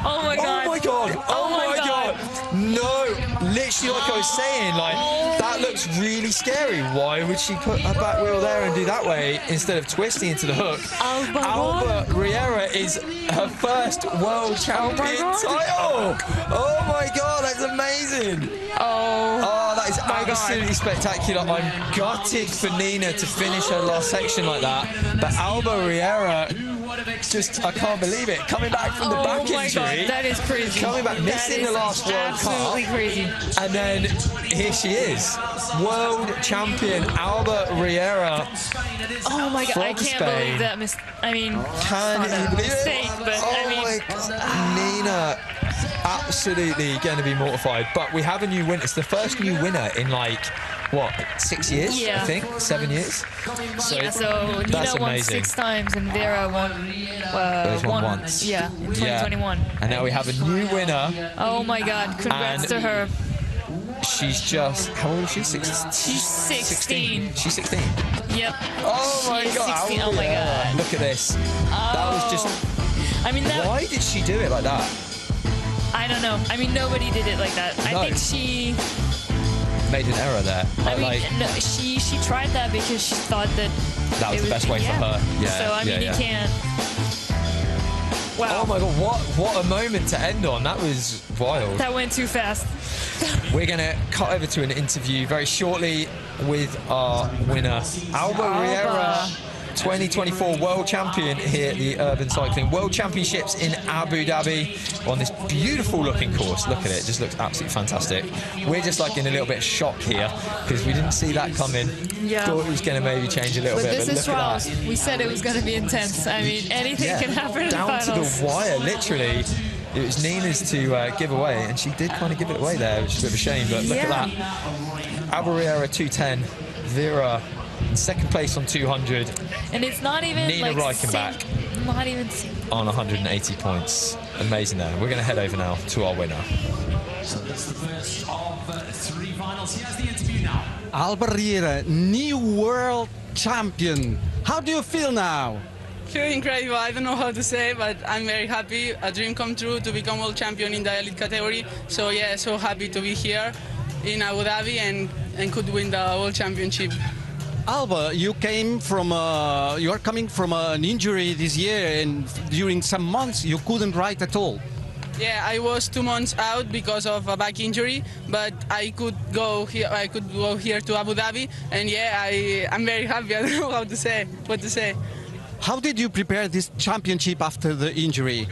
Oh my god. Oh my god. Oh my god. No. Literally like I was saying, like, that looks really scary. Why would she put her back wheel there and do that way instead of twisting into the hook? Alba Riera is her first world champion title. Oh my god, that's amazing. Oh, that is absolutely spectacular. I'm gutted for Nina to finish her last section like that. But Alba Riera, just, I can't believe it. Coming back from the back injury. God, that is crazy. Coming back, missing the last World Cup. Absolutely crazy. And then here she is, world champion Alba Riera. Oh my god, I can't believe that. Can you believe mistake, it? but my god, Nina, absolutely going to be mortified. But we have a new winner. It's the first new winner in like, what, 6 years? Yeah. I think 7 years. So Nina won 6 times and Vera won once. Yeah, in 2021. Yeah. And now we have a new winner. Oh my god, congrats to her. She's just, how old is she? She's 16. She's 16. Yep. Oh my god. 16. Oh my god. Look at this. That was just, I mean, why did she do it like that? I don't know. I mean, nobody did it like that. No. I think she made an error there. I mean, no, she tried that because she thought that was the best way for her. Yeah. So I mean, you can't. Wow. Oh my god, what a moment to end on. That was wild. That went too fast. We're going to cut over to an interview very shortly with our winner, Alba Riera, 2024 world champion here at the Urban Cycling World Championships in Abu Dhabi on this beautiful looking course. Look at it, just looks absolutely fantastic. We're just like in a little bit of shock here because we didn't see that coming. Yeah. Thought it was going to maybe change a little bit. This is trials. We said it was going to be intense. I mean, anything can happen in the finals. Down to the wire, literally. It was Nina's to give away, and she did kind of give it away there, which is a bit of a shame, but look at that. Alba Riera 210, Vera in second place on 200. And it's not even Nina like Reichenbach not even on 180 points. Amazing there. We're going to head over now to our winner. So that's the first of 3 finals. Here's the interview now. Alba Riera, new world champion. How do you feel now? Feel incredible. I don't know how to say, but I'm very happy. A dream come true to become world champion in the elite category. So yeah, so happy to be here in Abu Dhabi and could win the world championship. Alba, you are coming from an injury this year, and during some months you couldn't ride at all. Yeah, I was 2 months out because of a back injury, but I could go here. I could go here to Abu Dhabi, and yeah, I'm very happy. I don't know what to say. How did you prepare this championship after the injury?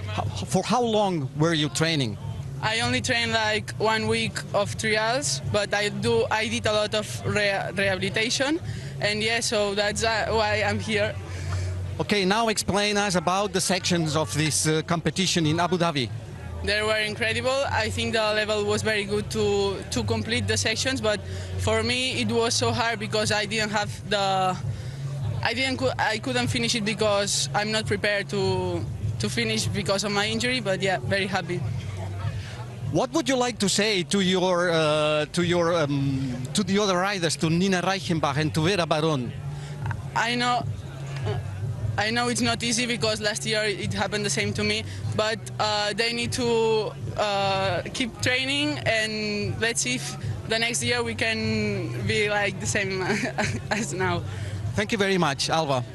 For how long were you training? I only trained like 1 week of trials, but I did a lot of rehabilitation, and yeah, so that's why I'm here. Okay, now explain us about the sections of this competition in Abu Dhabi. They were incredible. I think the level was very good to complete the sections, but for me it was so hard because I couldn't finish it because I'm not prepared to finish because of my injury. But yeah, very happy. What would you like to say to the other riders, to Nina Reichenbach and to Vera Baron? I know it's not easy because last year it happened the same to me, but they need to keep training, and let's see if the next year we can be like the same as now. Thank you very much, Alba.